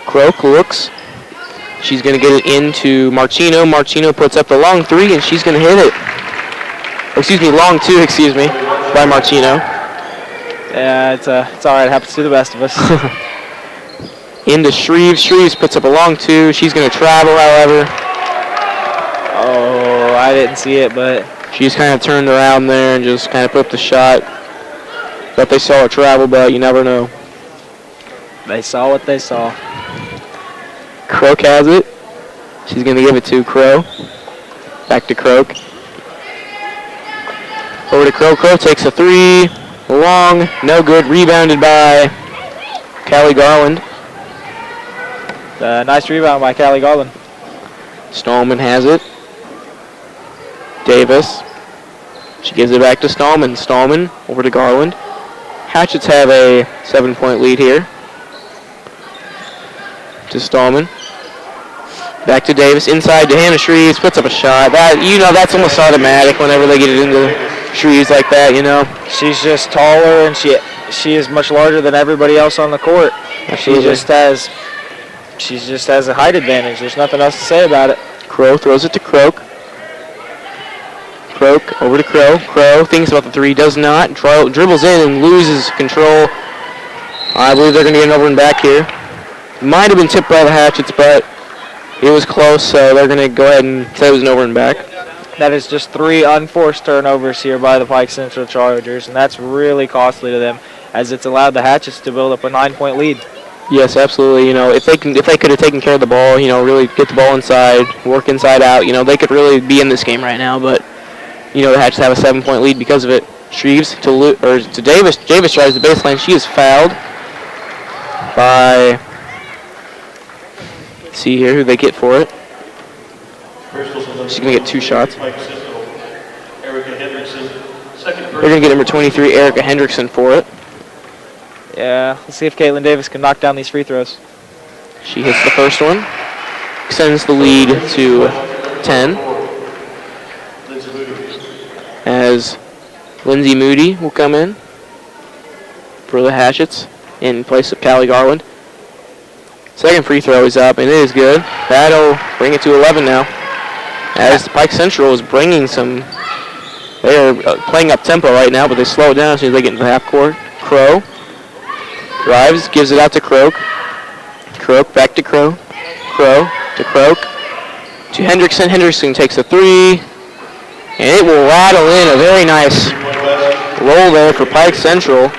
Croak looks. She's going to get it into Marchino. Marchino puts up the long 3, and she's going to hit it. Long 2, by Marchino. Yeah, it's all right. It happens to the best of us. Into Shreves. Shreves puts up a long 2. She's going to travel, however. Oh, I didn't see it, but... She's kind of turned around there and just kind of put up the shot. Thought they saw her travel, but you never know. They saw what they saw. Croak has it. She's going to give it to Crow. Back to Croak. Over to Crow. Crow takes a 3. Long. No good. Rebounded by Callie Garland. Nice rebound by Callie Garland. Stallman has it. Davis. She gives it back to Stallman. Stallman over to Garland. Hatchets have a 7-point lead here. To Stallman. Back to Davis. Inside to Hannah Shreves. Puts up a shot. That's almost automatic whenever they get it into Shreves like that, She's just taller, and she is much larger than everybody else on the court. Absolutely. She just has a height advantage. There's nothing else to say about it. Crow throws it to Croak. Croak over to Crow. Crow thinks about the 3, does not. Dribbles in and loses control. I believe they're going to get an over and back here. Might have been tipped by the Hatchets, but it was close, so they're going to go ahead and say it was an over and back. That is just 3 unforced turnovers here by the Pike Central Chargers, and that's really costly to them, as it's allowed the Hatchets to build up a 9-point lead. Yes, absolutely. If they could have taken care of the ball, really get the ball inside, work inside out, they could really be in this game right now. But the Hatchets have a 7-point lead because of it. Shreves to Davis. Davis drives the baseline. She is fouled by. Let's see here who they get for it. She's gonna get 2 shots. They're gonna get number 23, Erica Hendrickson, for it. Yeah, let's see if Caitlin Davis can knock down these free throws. She hits the first one, extends the lead to 10. As Lindsay Moody will come in for the Hatchets in place of Callie Garland. Second free throw is up, and it is good. That'll bring it to 11 now. As Pike Central is bringing they are playing up tempo right now, but they slow it down as soon as they get into the half court. Crow drives, gives it out to Croak. Croak back to Crow. Crow to Croak. To Hendrickson. Hendrickson takes a 3. And it will rattle in a very nice roll there for Pike Central.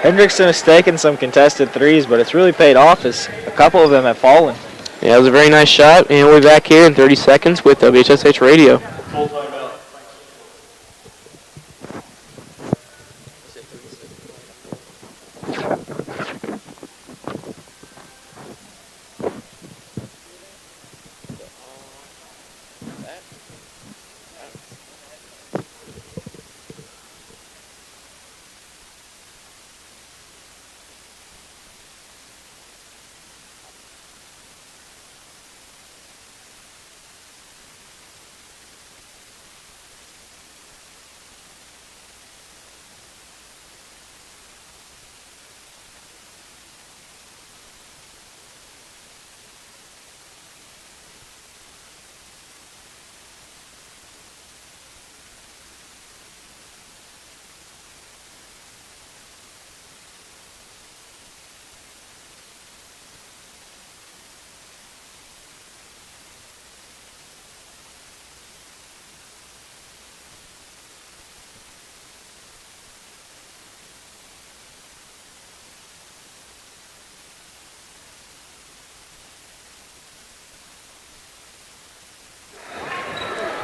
Hendrickson has taken some contested 3s, but it's really paid off as a couple of them have fallen. Yeah, it was a very nice shot, and we'll be back here in 30 seconds with WHSH Radio.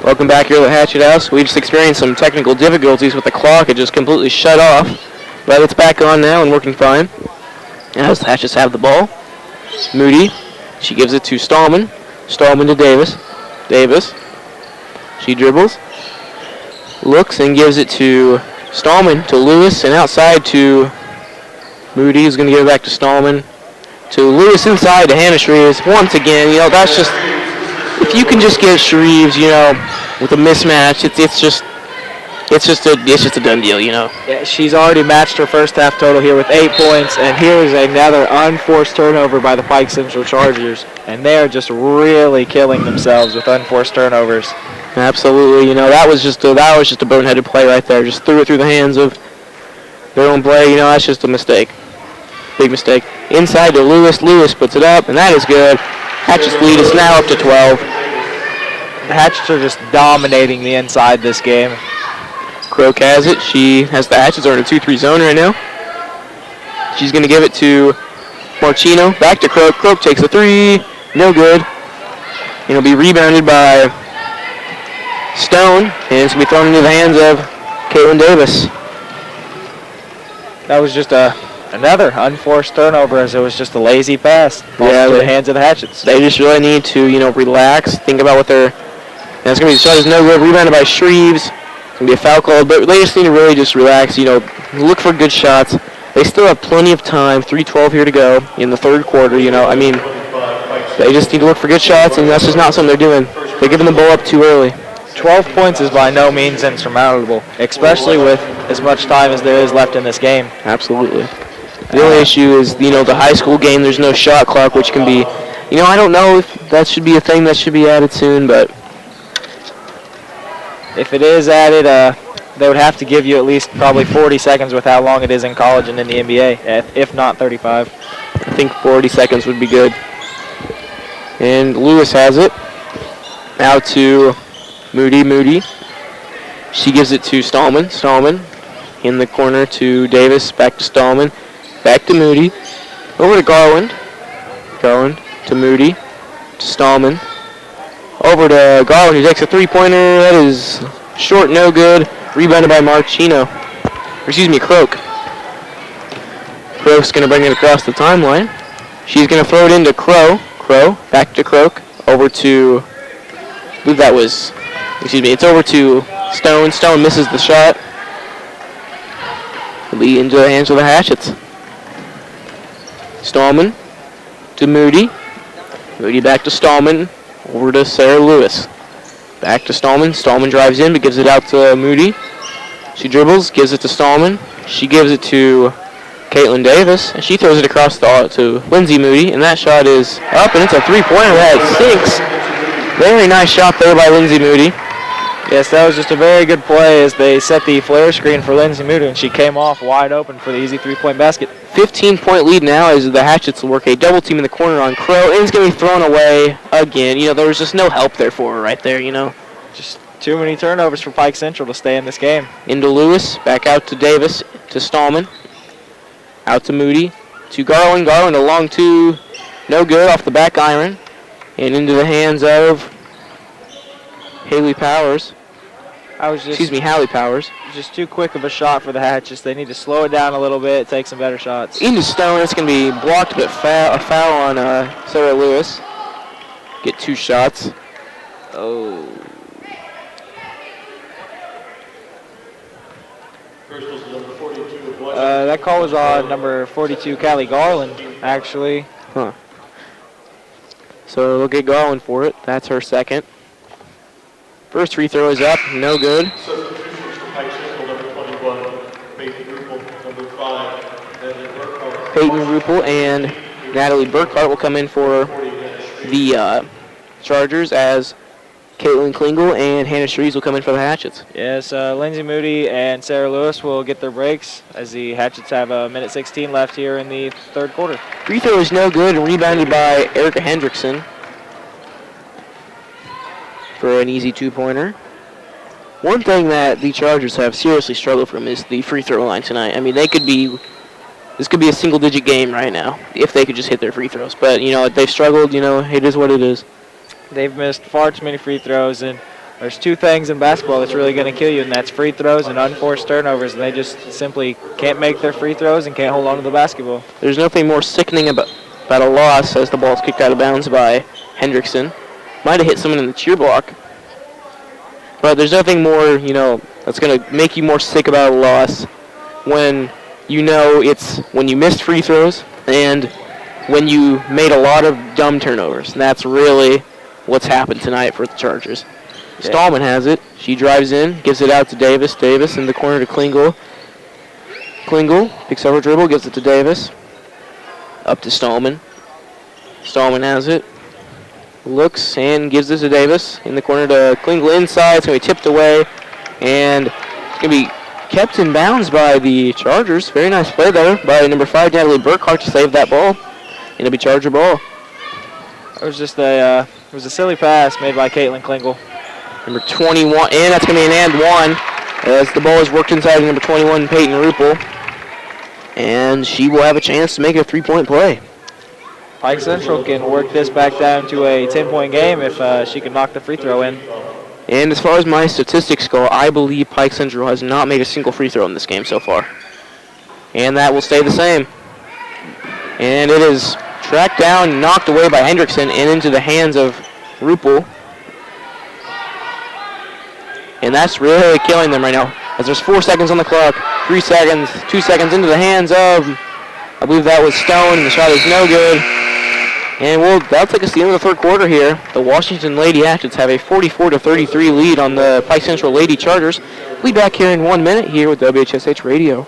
Welcome back here at the Hatchet House. We just experienced some technical difficulties with the clock. It just completely shut off. But it's back on now and working fine. As the Hatchets have the ball. Moody. She gives it to Stallman. Stallman to Davis. Davis. She dribbles. Looks and gives it to Stallman to Lewis. And outside to Moody, who's going to give it back to Stallman. To Lewis inside to Hannah Shreves. Once again, that's just... If you can just get Shreves, with a mismatch, it's just a done deal, Yeah, she's already matched her first half total here with 8 points, and here's another unforced turnover by the Pike Central Chargers, and they are just really killing themselves with unforced turnovers. Absolutely, that was just a boneheaded play right there. Just threw it through the hands of their own play. That's just a mistake, big mistake. Inside to Lewis. Lewis puts it up, and that is good. Hatchet's lead is now up to 12. The Hatchets are just dominating the inside this game. Croak has it. She has the Hatchets are in a 2-3 zone right now. She's going to give it to Marchino. Back to Croak. Croak takes a three. No good. It'll be rebounded by Stone, and it's going to be thrown into the hands of Caitlin Davis. That was just another unforced turnover, as it was just a lazy pass. Yeah, to the hands of the Hatchets. They just really need to, relax, think about what they're... And it's going to be shot as no good. Rebounded by Shreves. It's going to be a foul call, but they just need to really just relax, look for good shots. They still have plenty of time, 3:12 here to go in the third quarter, They just need to look for good shots, and that's just not something they're doing. They're giving the ball up too early. 12 points is by no means insurmountable, especially with as much time as there is left in this game. Absolutely. The only issue is, the high school game, there's no shot clock, which can be, I don't know if that should be a thing that should be added soon, but... If it is added, they would have to give you at least probably 40 seconds with how long it is in college and in the NBA, if not 35. I think 40 seconds would be good. And Lewis has it. Now to Moody. Moody. She gives it to Stallman. Stallman in the corner to Davis. Back to Stallman. Back to Moody. Over to Garland. Garland to Moody. To Stallman. Over to Garland, who takes a three-pointer. That is short, no good. Rebounded by Marchino. Croak. Croak's going to bring it across the timeline. She's going to throw it into Crow. Crow, back to Croak. Over to, I believe that was, it's over to Stone. Stone misses the shot. It'll be into the hands of the Hatchets. Stallman to Moody. Moody back to Stallman. Over to Sarah Lewis. Back to Stallman. Stallman drives in but gives it out to Moody. She dribbles, gives it to Stallman. She gives it to Caitlin Davis, and she throws it across to Lindsay Moody, and that shot is up, and it's a three-pointer that sinks. Very nice shot there by Lindsay Moody. Yes, that was just a very good play as they set the flare screen for Lindsay Moody, and she came off wide open for the easy three-point basket. 15-point lead now as the Hatchets will work a double team in the corner on Crow, and it's going to be thrown away again. There was just no help there for her right there, Just too many turnovers for Pike Central to stay in this game. Into Lewis, back out to Davis, to Stallman. Out to Moody, to Garland. Garland a long two, no good off the back iron. And into the hands of Haley Powers. Hallie Powers. Just too quick of a shot for the Hatchets. They need to slow it down a little bit, take some better shots. Into Stone, it's going to be blocked, but a foul on Sarah Lewis. Get two shots. Oh. That call was on number 42, Callie Garland, actually. Huh. So they'll get Garland for it. That's her second. First free throw is up, no good. Substitutions for Pike Central, number 21, Peyton Rupel, number 5, Natalie Burkhart. Peyton Rupel and Natalie Burkhart will come in for the Chargers, as Caitlin Klingel and Hannah Shreves will come in for the Hatchets. Yes, Lindsay Moody and Sarah Lewis will get their breaks as the Hatchets have a minute 16 left here in the third quarter. Free throw is no good and rebounded by Erica Hendrickson for an easy two-pointer. One thing that the Chargers have seriously struggled from is the free throw line tonight. I mean, this could be a single-digit game right now if they could just hit their free throws. But, they've struggled. It is what it is. They've missed far too many free throws, and There's two things in basketball that's really going to kill you, and that's free throws and unforced turnovers. And they just simply can't make their free throws and can't hold on to the basketball. There's nothing more sickening about a loss as the ball's kicked out of bounds by Hendrickson. Might have hit someone in the cheer block. But there's nothing more, that's going to make you more sick about a loss when it's when you missed free throws and when you made a lot of dumb turnovers. And that's really what's happened tonight for the Chargers. Yeah. Stallman has it. She drives in, gives it out to Davis. Davis in the corner to Klingel. Klingel picks up her dribble, gives it to Davis. Up to Stallman. Stallman has it. Looks and gives this to Davis. In the corner to Klingel inside. It's going to be tipped away. And it's going to be kept in bounds by the Chargers. Very nice play there by number 5, Natalie Burkhart, to save that ball. And it'll be Charger ball. It was just a silly pass made by Caitlin Klingel. Number 21, and that's going to be an and one as the ball is worked inside number 21, Peyton Ruppel. And she will have a chance to make a three-point play. Pike Central can work this back down to a 10-point game if she can knock the free throw in. And as far as my statistics go, I believe Pike Central has not made a single free throw in this game so far. And that will stay the same. And it is tracked down, knocked away by Hendrickson and into the hands of Ruppel. And that's really killing them right now. As there's 4 seconds on the clock, 3 seconds, 2 seconds into the hands of, I believe that was Stone, and the shot is no good. And that'll take us to the end of the third quarter here. The Washington Lady Hatchets have a 44-33 lead on the Pike Central Lady Chargers. We'll be back here in 1 minute here with WHSH Radio.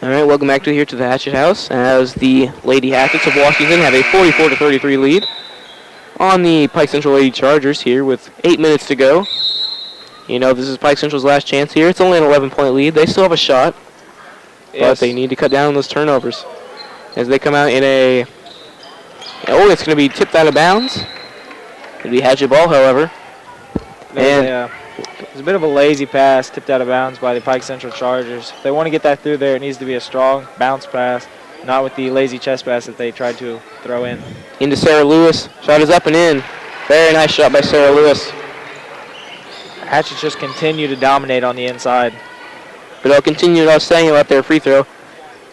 All right, welcome back to the Hatchet House as the Lady Hatchets of Washington have a 44-33 lead on the Pike Central Lady Chargers here with 8 minutes to go. This is Pike Central's last chance here. It's only an 11-point lead. They still have a shot, but they need to cut down on those turnovers as they come out in a... Oh, it's going to be tipped out of bounds. It'll be Hatchet ball, however. It's a bit of a lazy pass tipped out of bounds by the Pike Central Chargers. If they want to get that through there, it needs to be a strong bounce pass, not with the lazy chest pass that they tried to throw in. Into Sarah Lewis. Shot is up and in. Very nice shot by Sarah Lewis. Hatchets just continue to dominate on the inside. But they'll continue saying about their free throw.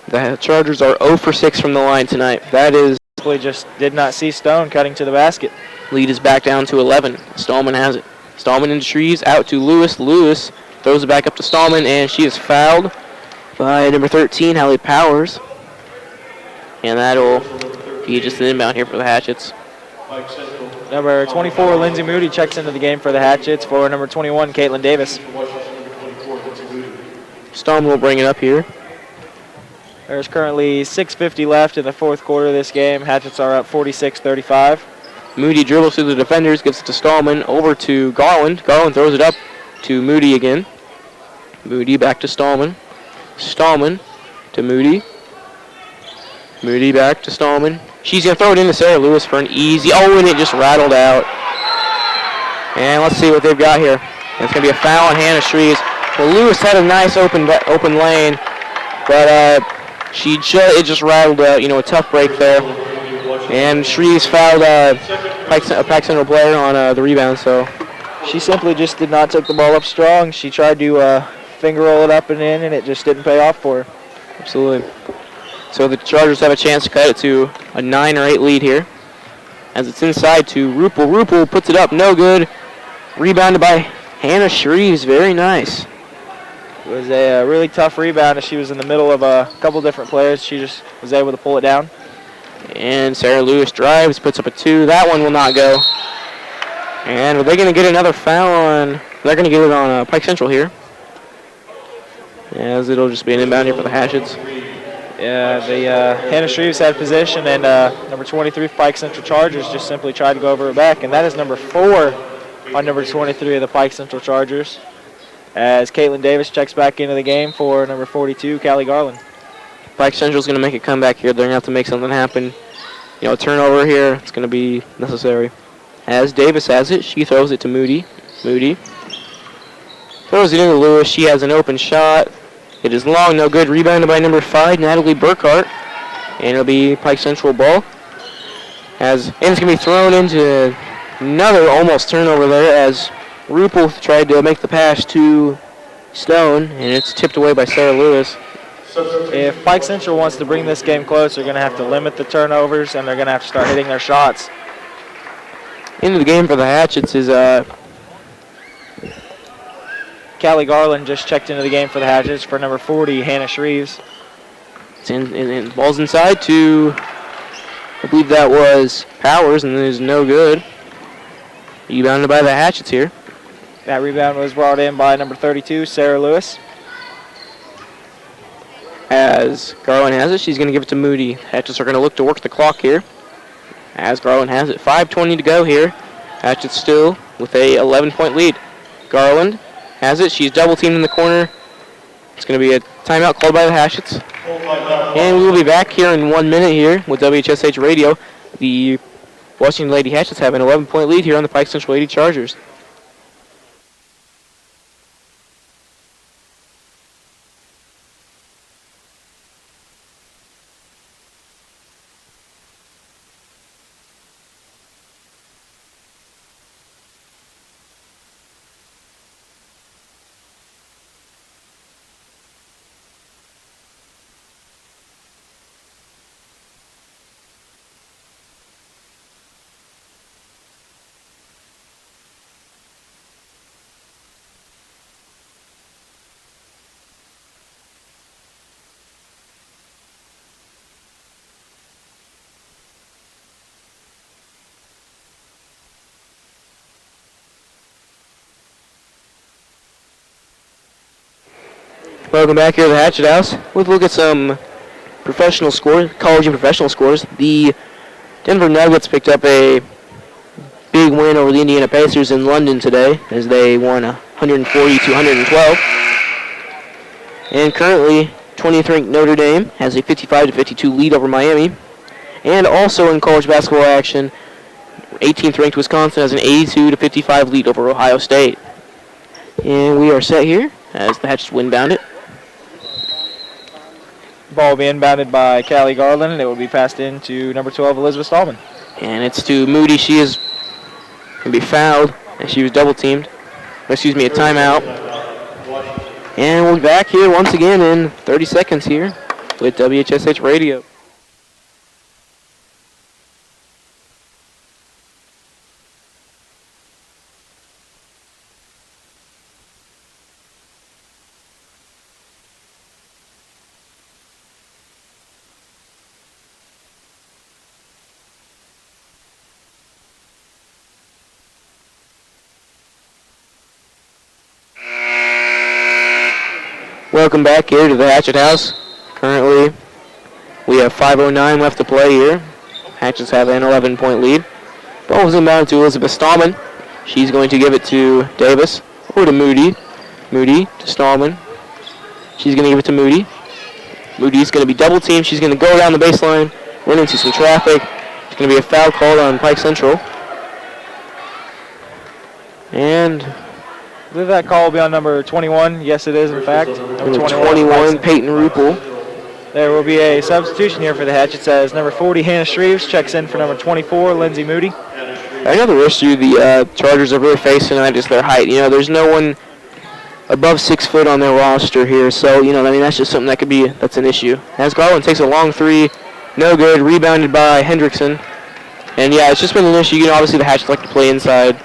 The Chargers are 0 for 6 from the line tonight. That is... Just did not see Stone cutting to the basket. Lead is back down to 11. Stallman has it. Stallman into Shreves, out to Lewis. Lewis throws it back up to Stallman, and she is fouled by number 13, Hallie Powers. And that'll be just an inbound here for the Hatchets. Number 24, Lindsay Moody, checks into the game for the Hatchets. For number 21, Caitlin Davis. Stallman will bring it up here. There's currently 6:50 left in the fourth quarter of this game. Hatchets are up 46-35. Moody dribbles through the defenders, gives it to Stallman, over to Garland. Garland throws it up to Moody again. Moody back to Stallman. Stallman to Moody. Moody back to Stallman. She's going to throw it into Sarah Lewis for an easy... Oh, and it just rattled out. And let's see what they've got here. And it's going to be a foul on Hannah Shreves. Well, Lewis had a nice open lane, but it just rattled out. A tough break there. And Shreves fouled a Pike Central player on the rebound, so... She simply just did not take the ball up strong. She tried to finger roll it up and in, and it just didn't pay off for her. Absolutely. So the Chargers have a chance to cut it to a 9 or 8 lead here. As it's inside to Ruppel. Ruppel puts it up, no good. Rebounded by Hannah Shreves, very nice. It was a really tough rebound as she was in the middle of a couple different players. She just was able to pull it down. And Sarah Lewis drives, puts up a 2. That one will not go. And are they going to get another foul on? They're going to get it on Pike Central here. As it'll just be an inbound here for the Hatchets. Yeah, the Hannah Shreves had position, and number 23 Pike Central Chargers just simply tried to go over her back. And that is number 4 on number 23 of the Pike Central Chargers, as Caitlin Davis checks back into the game for number 42, Callie Garland. Pike Central's going to make a comeback here. They're going to have to make something happen. You know, turnover here, it's going to be necessary. As Davis has it, she throws it to Moody. Moody throws it into Lewis. She has an open shot. It is long, no good. Rebounded by number 5, Natalie Burkhart. And it'll be Pike Central ball. And it's going to be thrown into another almost turnover there as Rupel tried to make the pass to Stone, and it's tipped away by Sarah Lewis. If Pike Central wants to bring this game close, they're going to have to limit the turnovers, and they're going to have to start hitting their shots. Into the game for the Hatchets is Callie Garland just checked into the game for the Hatchets for number 40, Hannah Shreves. and ball's inside to, I believe that was Powers, and it is no good. Rebounded by the Hatchets here. That rebound was brought in by number 32, Sarah Lewis. As Garland has it, she's going to give it to Moody. Hatchets are going to look to work the clock here. As Garland has it, 5:20 to go here. Hatchets still with a 11-point lead. Garland has it. She's double teamed in the corner. It's going to be a timeout called by the Hatchets. And we will be back here in 1 minute here with WHSH Radio. The Washington Lady Hatchets have an 11-point lead here on the Pike Central Lady Chargers. Welcome back here to the Hatchet House. We'll look at some professional scores, college and professional scores. The Denver Nuggets picked up a big win over the Indiana Pacers in London today as they won 140 to 112. And currently, 20th ranked Notre Dame has a 55 to 52 lead over Miami. And also in college basketball action, 18th ranked Wisconsin has an 82 to 55 lead over Ohio State. And we are set here as the Hatchets windbound it. Ball will be inbounded by Callie Garland, and it will be passed in to number 12, Elizabeth Stallman. And it's to Moody. She is going to be fouled, and she was double teamed. Excuse me, a timeout. And we'll be back here once again in 30 seconds here with WHSH Radio. Welcome back here to the Hatchet House. Currently, we have 5:09 left to play here. Hatchets have an 11-point lead. Ball was inbound to Elizabeth Stallman. She's going to give it to Davis or to Moody. Moody to Stallman. She's going to give it to Moody. Moody's going to be double teamed. She's going to go down the baseline, run into some traffic. It's going to be a foul called on Pike Central. And I believe that call will be on number 21. Yes, it is, in fact. Number 21, Peyton Rupel. There will be a substitution here for the Hatchets as number 40, Hannah Shreves, checks in for number 24, Lindsay Moody. Another issue the Chargers are really facing tonight is their height. You know, there's no one above 6 foot on their roster here, so, you know, I mean, that's just something that's an issue. As Garland takes a long three, no good, rebounded by Hendrickson. And, yeah, it's just been an issue. You know, obviously the Hatchets like to play inside.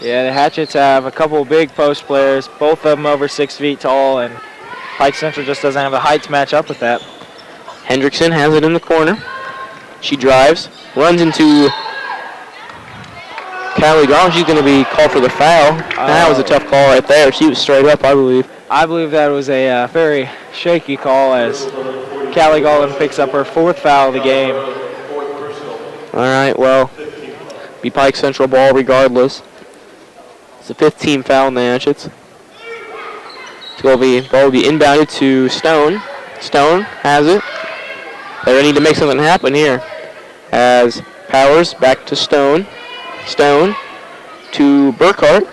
Yeah, the Hatchets have a couple big post players, both of them over 6 feet tall, and Pike Central just doesn't have the height to match up with that. Hendrickson has it in the corner. She drives, runs into Callie Garland. She's going to be called for the foul. That was a tough call right there. She was straight up, I believe. I believe that was a very shaky call as Callie Garland picks up her 4th foul of the game. All right, well, be Pike Central ball regardless. It's a 15 foul in the Hatchets. Ball will be inbounded to Stone. Stone has it. They need to make something happen here. As Powers back to Stone. Stone to Burkhart.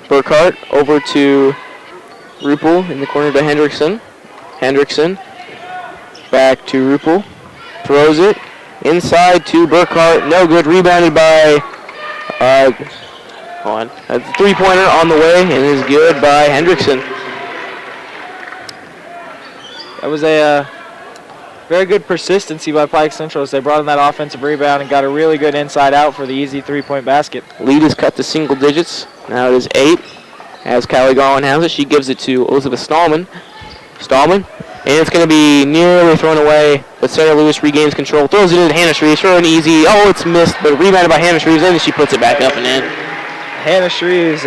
Burkhart over to Ruppel in the corner to Hendrickson. Hendrickson back to Ruppel. Throws it inside to Burkhart. No good. Rebounded by a 3-pointer on the way and is good by Hendrickson. That was a very good persistency by Pike Central as they brought in that offensive rebound and got a really good inside out for the easy 3-point basket. Lead is cut to single digits. Now it is 8. As Callie Garland has it, she gives it to Elizabeth Stallman. Stallman, and it's going to be nearly thrown away, but Sarah Lewis regains control, throws it into Hannah Shreves for an easy. Oh, it's missed, but rebounded by Hannah Shreves, and she puts it back up and in. Hannah Shreves,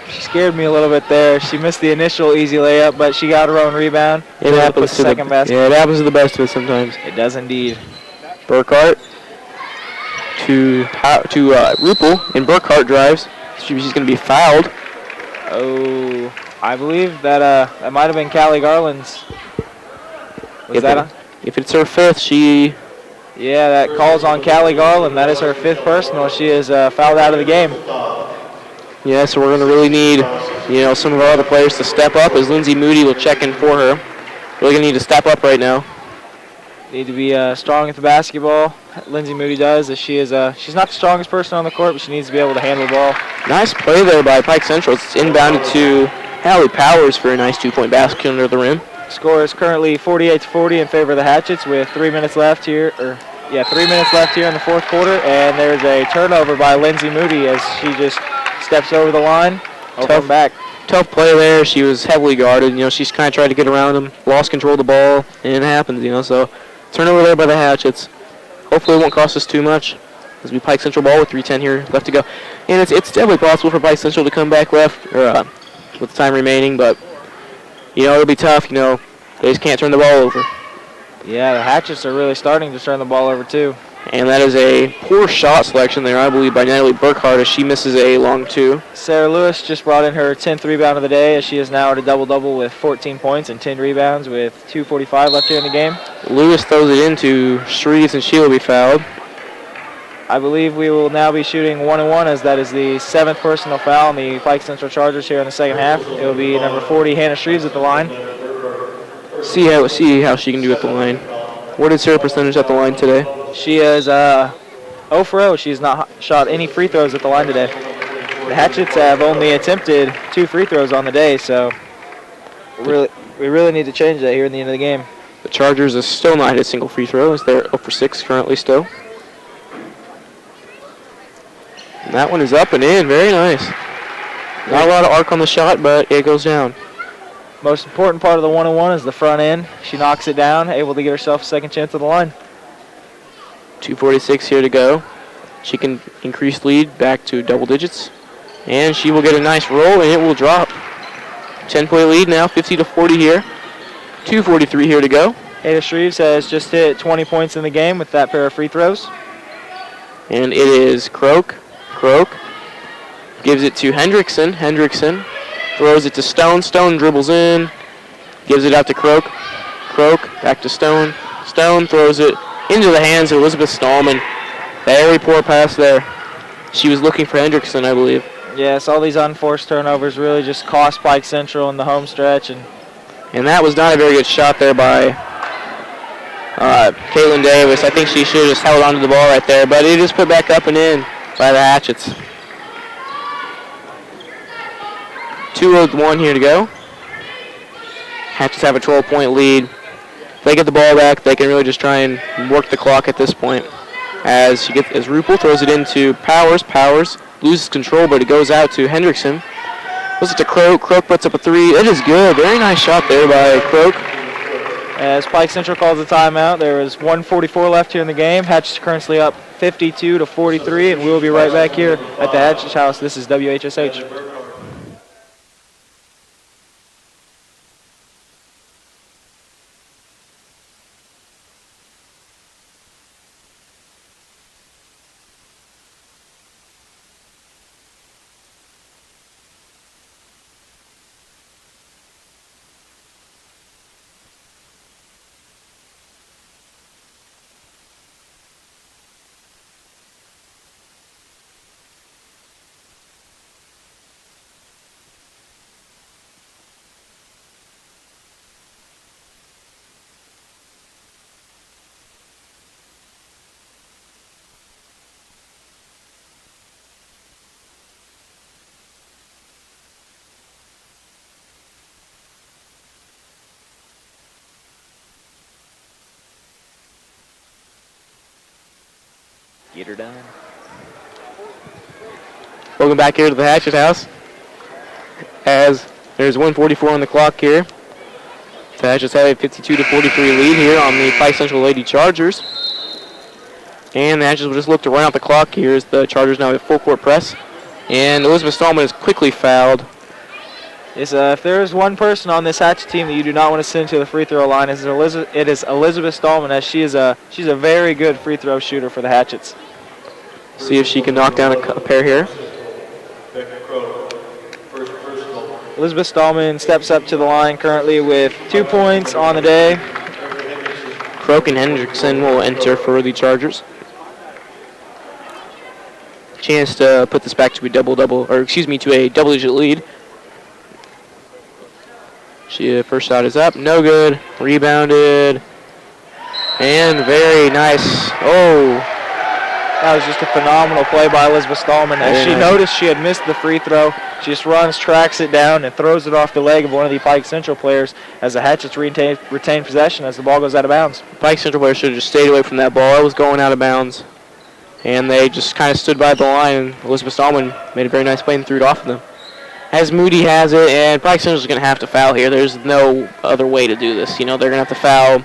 she scared me a little bit there. She missed the initial easy layup, but she got her own rebound. It happens to second basket. Yeah, it happens to the best of us sometimes. It does indeed. Burkhart to Ruppel, and Burkhart drives. She's going to be fouled. Oh, I believe that that might have been Callie Garland's. If it's her 5th, she... Yeah, that calls on Callie Garland. That is her 5th personal. She is fouled out of the game. Yeah, so we're going to really need, some of our other players to step up as Lindsay Moody will check in for her. Really going to need to step up right now. Need to be strong at the basketball. Lindsay Moody does. As she is, she's not the strongest person on the court, but she needs to be able to handle the ball. Nice play there by Pike Central. It's inbounded to Hallie Powers for a nice 2-point basket under the rim. Score is currently 48-40 in favor of the Hatchets with 3 minutes left here. 3 minutes left here in the 4th quarter, and there's a turnover by Lindsay Moody as she just steps over the line. Tough play there. She was heavily guarded. She's kind of tried to get around him, lost control of the ball, and it happens. So turnover there by the Hatchets. Hopefully it won't cost us too much as we Pike Central ball with 3:10 here left to go. And it's definitely possible for Pike Central to come back with the time remaining, but it'll be tough. They just can't turn the ball over. Yeah, the Hatchets are really starting to turn the ball over too. And that is a poor shot selection there, I believe, by Natalie Burkhart as she misses a long 2. Sarah Lewis just brought in her 10th rebound of the day as she is now at a double-double with 14 points and 10 rebounds with 2:45 left here in the game. Lewis throws it into Shreves and she'll be fouled. I believe we will now be shooting 1-1 as that is the 7th personal foul on the Pike Central Chargers here in the second half. It will be number 40, Hannah Shreves at the line. See how she can do at the line. What is her percentage at the line today? She is 0 for 0. She has not shot any free throws at the line today. The Hatchets have only attempted 2 free throws on the day, so we really need to change that here in the end of the game. The Chargers have still not hit a single free throw as they're 0 for 6 currently still. And that one is up and in. Very nice. Not a lot of arc on the shot, but it goes down. Most important part of the 1-on-1 is the front end. She knocks it down, able to get herself a second chance at the line. 2:46 here to go. She can increase lead back to double digits. And she will get a nice roll, and it will drop. 10-point lead now, 50-40 here. 2:43 here to go. Ada Shreves has just hit 20 points in the game with that pair of free throws. And it is Croak. Croak gives it to Hendrickson. Hendrickson throws it to Stone. Stone dribbles in. Gives it out to Croak. Croak back to Stone. Stone throws it into the hands of Elizabeth Stallman. Very poor pass there. She was looking for Hendrickson, I believe. Yes, all these unforced turnovers really just cost Pike Central in the home stretch. And that was not a very good shot there by Caitlin Davis. I think she should have just held onto the ball right there, but it is put back up and in by the Hatchets. 2:01 here to go. Hatchets have a 12-point lead. If they get the ball back, they can really just try and work the clock at this point. As Ruppel throws it into Powers. Powers loses control, but it goes out to Hendrickson. Goes it to Croak. Croak puts up a 3. It is good. Very nice shot there by Croak. As Pike Central calls a timeout, there is 1:44 left here in the game. Hatchet's currently up 52-43, and we will be right back here at the Hatchet House. This is WHSH. Get her done. Welcome back here to the Hatchet House. As there's 1:44 on the clock here. The Hatchets have a 52-43 lead here on the Pike Central Lady Chargers. And the Hatchets will just look to run out the clock here as the Chargers now have full court press. And Elizabeth Stallman is quickly fouled. Yes, if there is one person on this Hatchet team that you do not want to send to the free throw line, it is Elizabeth Stallman, as she's a very good free throw shooter for the Hatchets. See if she can knock down a pair here. Elizabeth Stallman steps up to the line currently with 2 points on the day. Croak and Hendrickson will enter for the Chargers. Chance to put this back to a to a double-digit lead. First shot is up, no good. Rebounded, and very nice. Oh, that was just a phenomenal play by Elizabeth Stallman. As she noticed she had missed the free throw, she just runs, tracks it down, and throws it off the leg of one of the Pike Central players as the Hatchets retain possession as the ball goes out of bounds. Pike Central players should have just stayed away from that ball. It was going out of bounds, and they just kind of stood by the line, and Elizabeth Stallman made a very nice play and threw it off of them. As Moody has it, and Pike Central is going to have to foul here. There's no other way to do this. They're going to have to foul.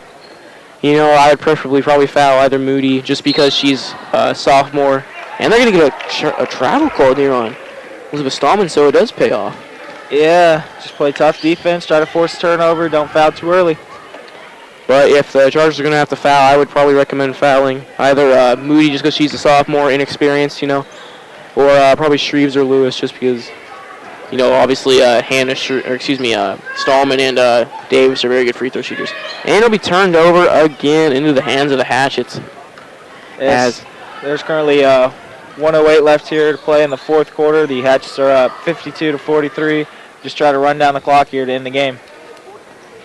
I would preferably probably foul either Moody just because she's a sophomore. And they're going to get a travel call here on Elizabeth Stallman, so it does pay off. Yeah, just play tough defense, try to force a turnover, don't foul too early. But if the Chargers are going to have to foul, I would probably recommend fouling either Moody just because she's a sophomore, inexperienced, or probably Shreves or Lewis just because... obviously Stallman and Davis are very good free throw shooters. And it'll be turned over again into the hands of the Hatchets. There's currently 1:08 left here to play in the fourth quarter. The Hatchets are up 52-43. Just try to run down the clock here to end the game.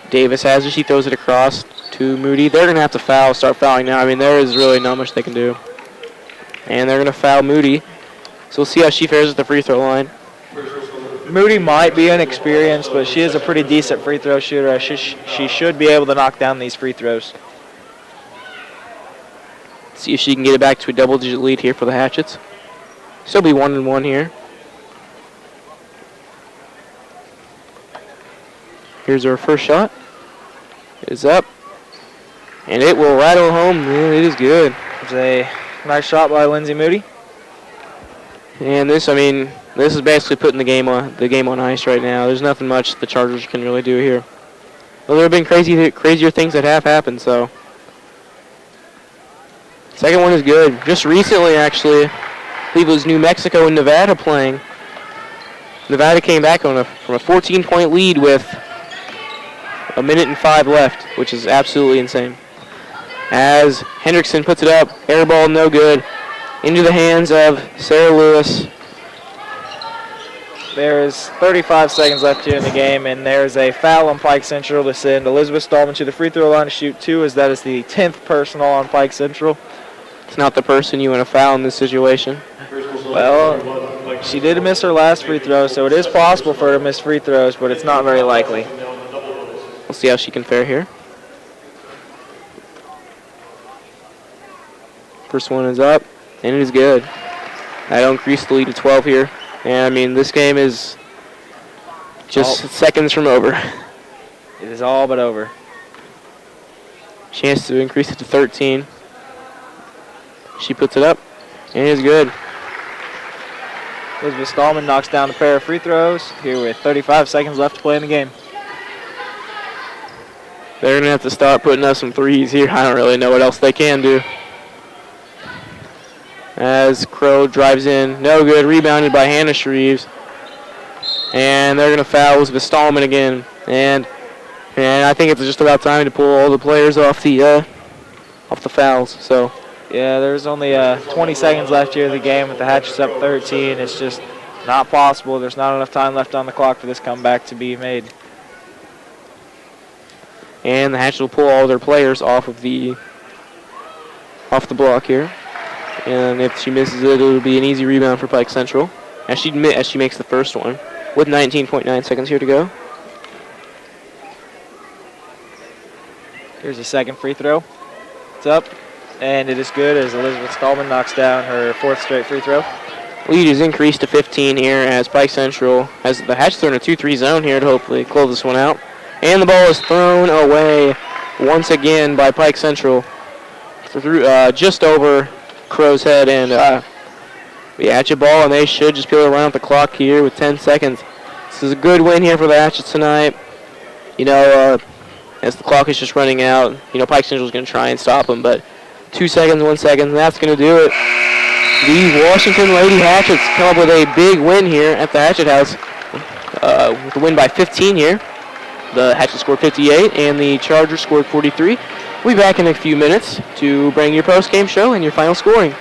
Davis has it. She throws it across to Moody. They're going to have to start fouling now. There is really not much they can do. And they're going to foul Moody. So we'll see how she fares at the free throw line. Moody might be inexperienced, but she is a pretty decent free throw shooter. She should be able to knock down these free throws. See if she can get it back to a double-digit lead here for the Hatchets. Still be 1-1 here. Here's our first shot. It is up. And it will rattle home. Yeah, it is good. It's a nice shot by Lindsay Moody. And this is basically putting the game on ice right now. There's nothing much the Chargers can really do here. Well, there have been crazier things that have happened, so. Second one is good. Just recently, actually, I believe it was New Mexico and Nevada playing. Nevada came back from a 14-point lead with 1 minute and 5 left, which is absolutely insane. As Hendrickson puts it up, air ball no good, into the hands of Sarah Lewis. There is 35 seconds left here in the game, and there's a foul on Pike Central to send Elizabeth Stallman to the free throw line to shoot 2, as that is the 10th personal on Pike Central. It's not the person you want to foul in this situation. Well, she did miss her last free throw, so it is possible for her to miss free throws, but it's not very likely. We'll see how she can fare here. First one is up, and it is good. That'll increase the lead to 12 here. And, this game is Just seconds from over. It is all but over. Chance to increase it to 13. She puts it up, and it is good. Elizabeth Stallman knocks down a pair of free throws here with 35 seconds left to play in the game. They're going to have to start putting up some threes here. I don't really know what else they can do. As Crow drives in, no good, rebounded by Hannah Shreves. And they're going to foul Elizabeth Stallman again. And I think it's just about time to pull all the players off the fouls. So yeah, there's only 20 seconds left here in the game with the Hatchets up 13. It's just not possible. There's not enough time left on the clock for this comeback to be made. And the Hatchets will pull all their players off the block here. And if she misses it, it'll be an easy rebound for Pike Central as she makes the first one with 19.9 seconds here to go. Here's a second free throw. It's up, and it is good as Elizabeth Stallman knocks down her fourth straight free throw. Lead is increased to 15 here as Pike Central has the Hatchets in a 2-3 zone here to hopefully close this one out. And the ball is thrown away once again by Pike Central through just over Crow's head, and the Hatchet ball, and they should just be able to run out the clock here with 10 seconds. This is a good win here for the Hatchets tonight. You know, as the clock is just running out, you know, Pike Central is going to try and stop them, but 2 seconds, 1 second, and that's going to do it. The Washington Lady Hatchets come up with a big win here at the Hatchet House with a win by 15 here. The Hatchets scored 58, and the Chargers scored 43. We'll be back in a few minutes to bring your post-game show and your final scoring.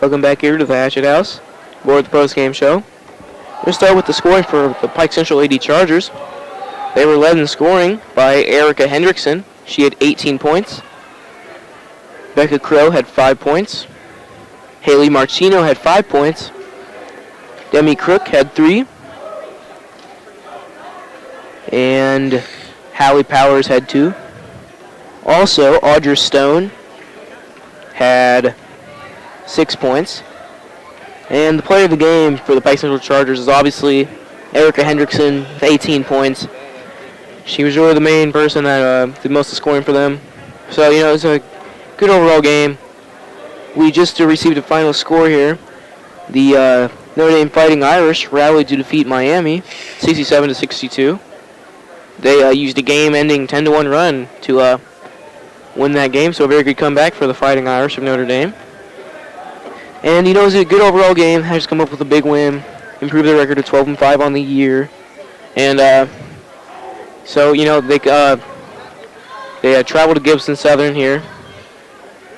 Welcome back here to the Hatchet House. More of the Pros Game Show. We'll start with the scoring for the Pike Central AD Chargers. They were led in scoring by Erica Hendrickson. She had 18 points. Becca Crow had 5 points. Haley Marchino had 5 points. Demi Crook had 3. And Hallie Powers had 2. Also, Audra Stone had 6 points. And the player of the game for the Pike Central Chargers is obviously Erica Hendrickson with 18 points. She was really the main person that did most of the scoring for them. So, it was a good overall game. We just received a final score here. The Notre Dame Fighting Irish rallied to defeat Miami 67-62. They used a game-ending 10-1 run to win that game, so a very good comeback for the Fighting Irish of Notre Dame. And, it was a good overall game. Had just come up with a big win, improved their record to 12-5 on the year. And so, they travel to Gibson Southern here,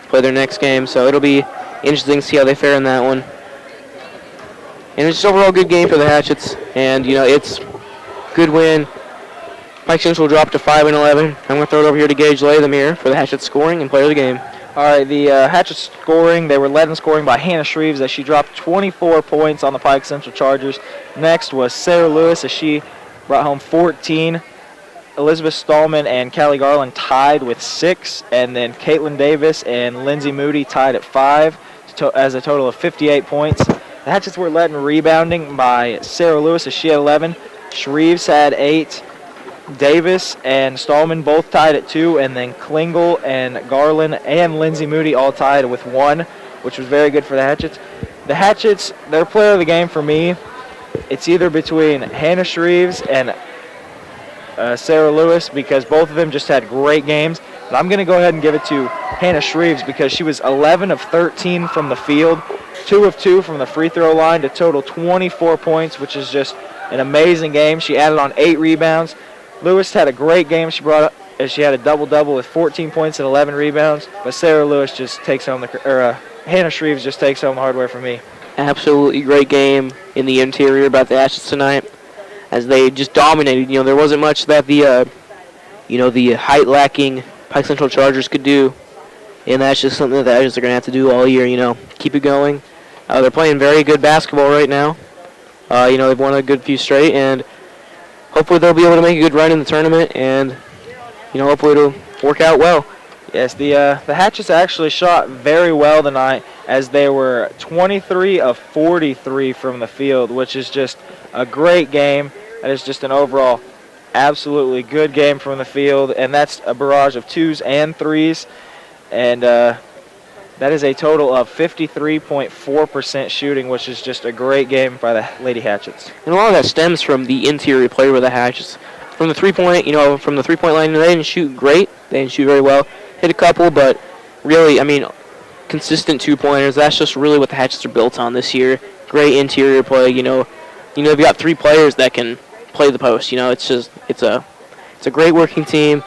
play their next game. So it'll be interesting to see how they fare in that one. And it's just overall a good game for the Hatchets. And, it's a good win. Pike Central dropped to 5-11. I'm going to throw it over here to Gage Latham here for the Hatchets scoring and player of the game. All right, the Hatchets scoring, they were led in scoring by Hannah Shreves as she dropped 24 points on the Pike Central Chargers. Next was Sarah Lewis as she brought home 14. Elizabeth Stallman and Callie Garland tied with 6. And then Caitlin Davis and Lindsay Moody tied at 5 as a total of 58 points. The Hatchets were led in rebounding by Sarah Lewis as she had 11. Shreves had 8. Davis and Stallman both tied at 2, and then Klingel and Garland and Lindsay Moody all tied with 1, which was very good for the Hatchets. The Hatchets, their player of the game for me, it's either between Hannah Shreves and Sarah Lewis, because both of them just had great games. But I'm going to go ahead and give it to Hannah Shreves because she was 11 of 13 from the field, 2 of 2 from the free throw line to total 24 points, which is just an amazing game. She added on 8 rebounds. Lewis had a great game. She had a double-double with 14 points and 11 rebounds. But Sarah Lewis just takes home Hannah Shreves just takes home the hardware for me. Absolutely great game in the interior by the Hatchets tonight, as they just dominated. There wasn't much that the height-lacking Pike Central Chargers could do, and that's just something that the Hatchets are going to have to do all year. Keep it going. They're playing very good basketball right now. They've won a good few straight, and hopefully they'll be able to make a good run in the tournament, and hopefully it'll work out well. Yes, the Hatchets actually shot very well tonight, as they were 23 of 43 from the field, which is just a great game. That is just an overall absolutely good game from the field, and that's a barrage of 2s and 3s, and that is a total of 53.4% shooting, which is just a great game by the Lady Hatchets. And a lot of that stems from the interior play with the Hatchets. From the three-point line, they didn't shoot great. They didn't shoot very well. Hit a couple, but really, consistent 2-pointers. That's just really what the Hatchets are built on this year. Great interior play. They've got 3 players that can play the post. It's a great working team,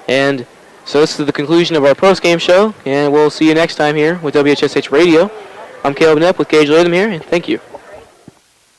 and so this is the conclusion of our post-game show, and we'll see you next time here with WHSH Radio. I'm Caleb Knepp with Gage Latham here, and thank you.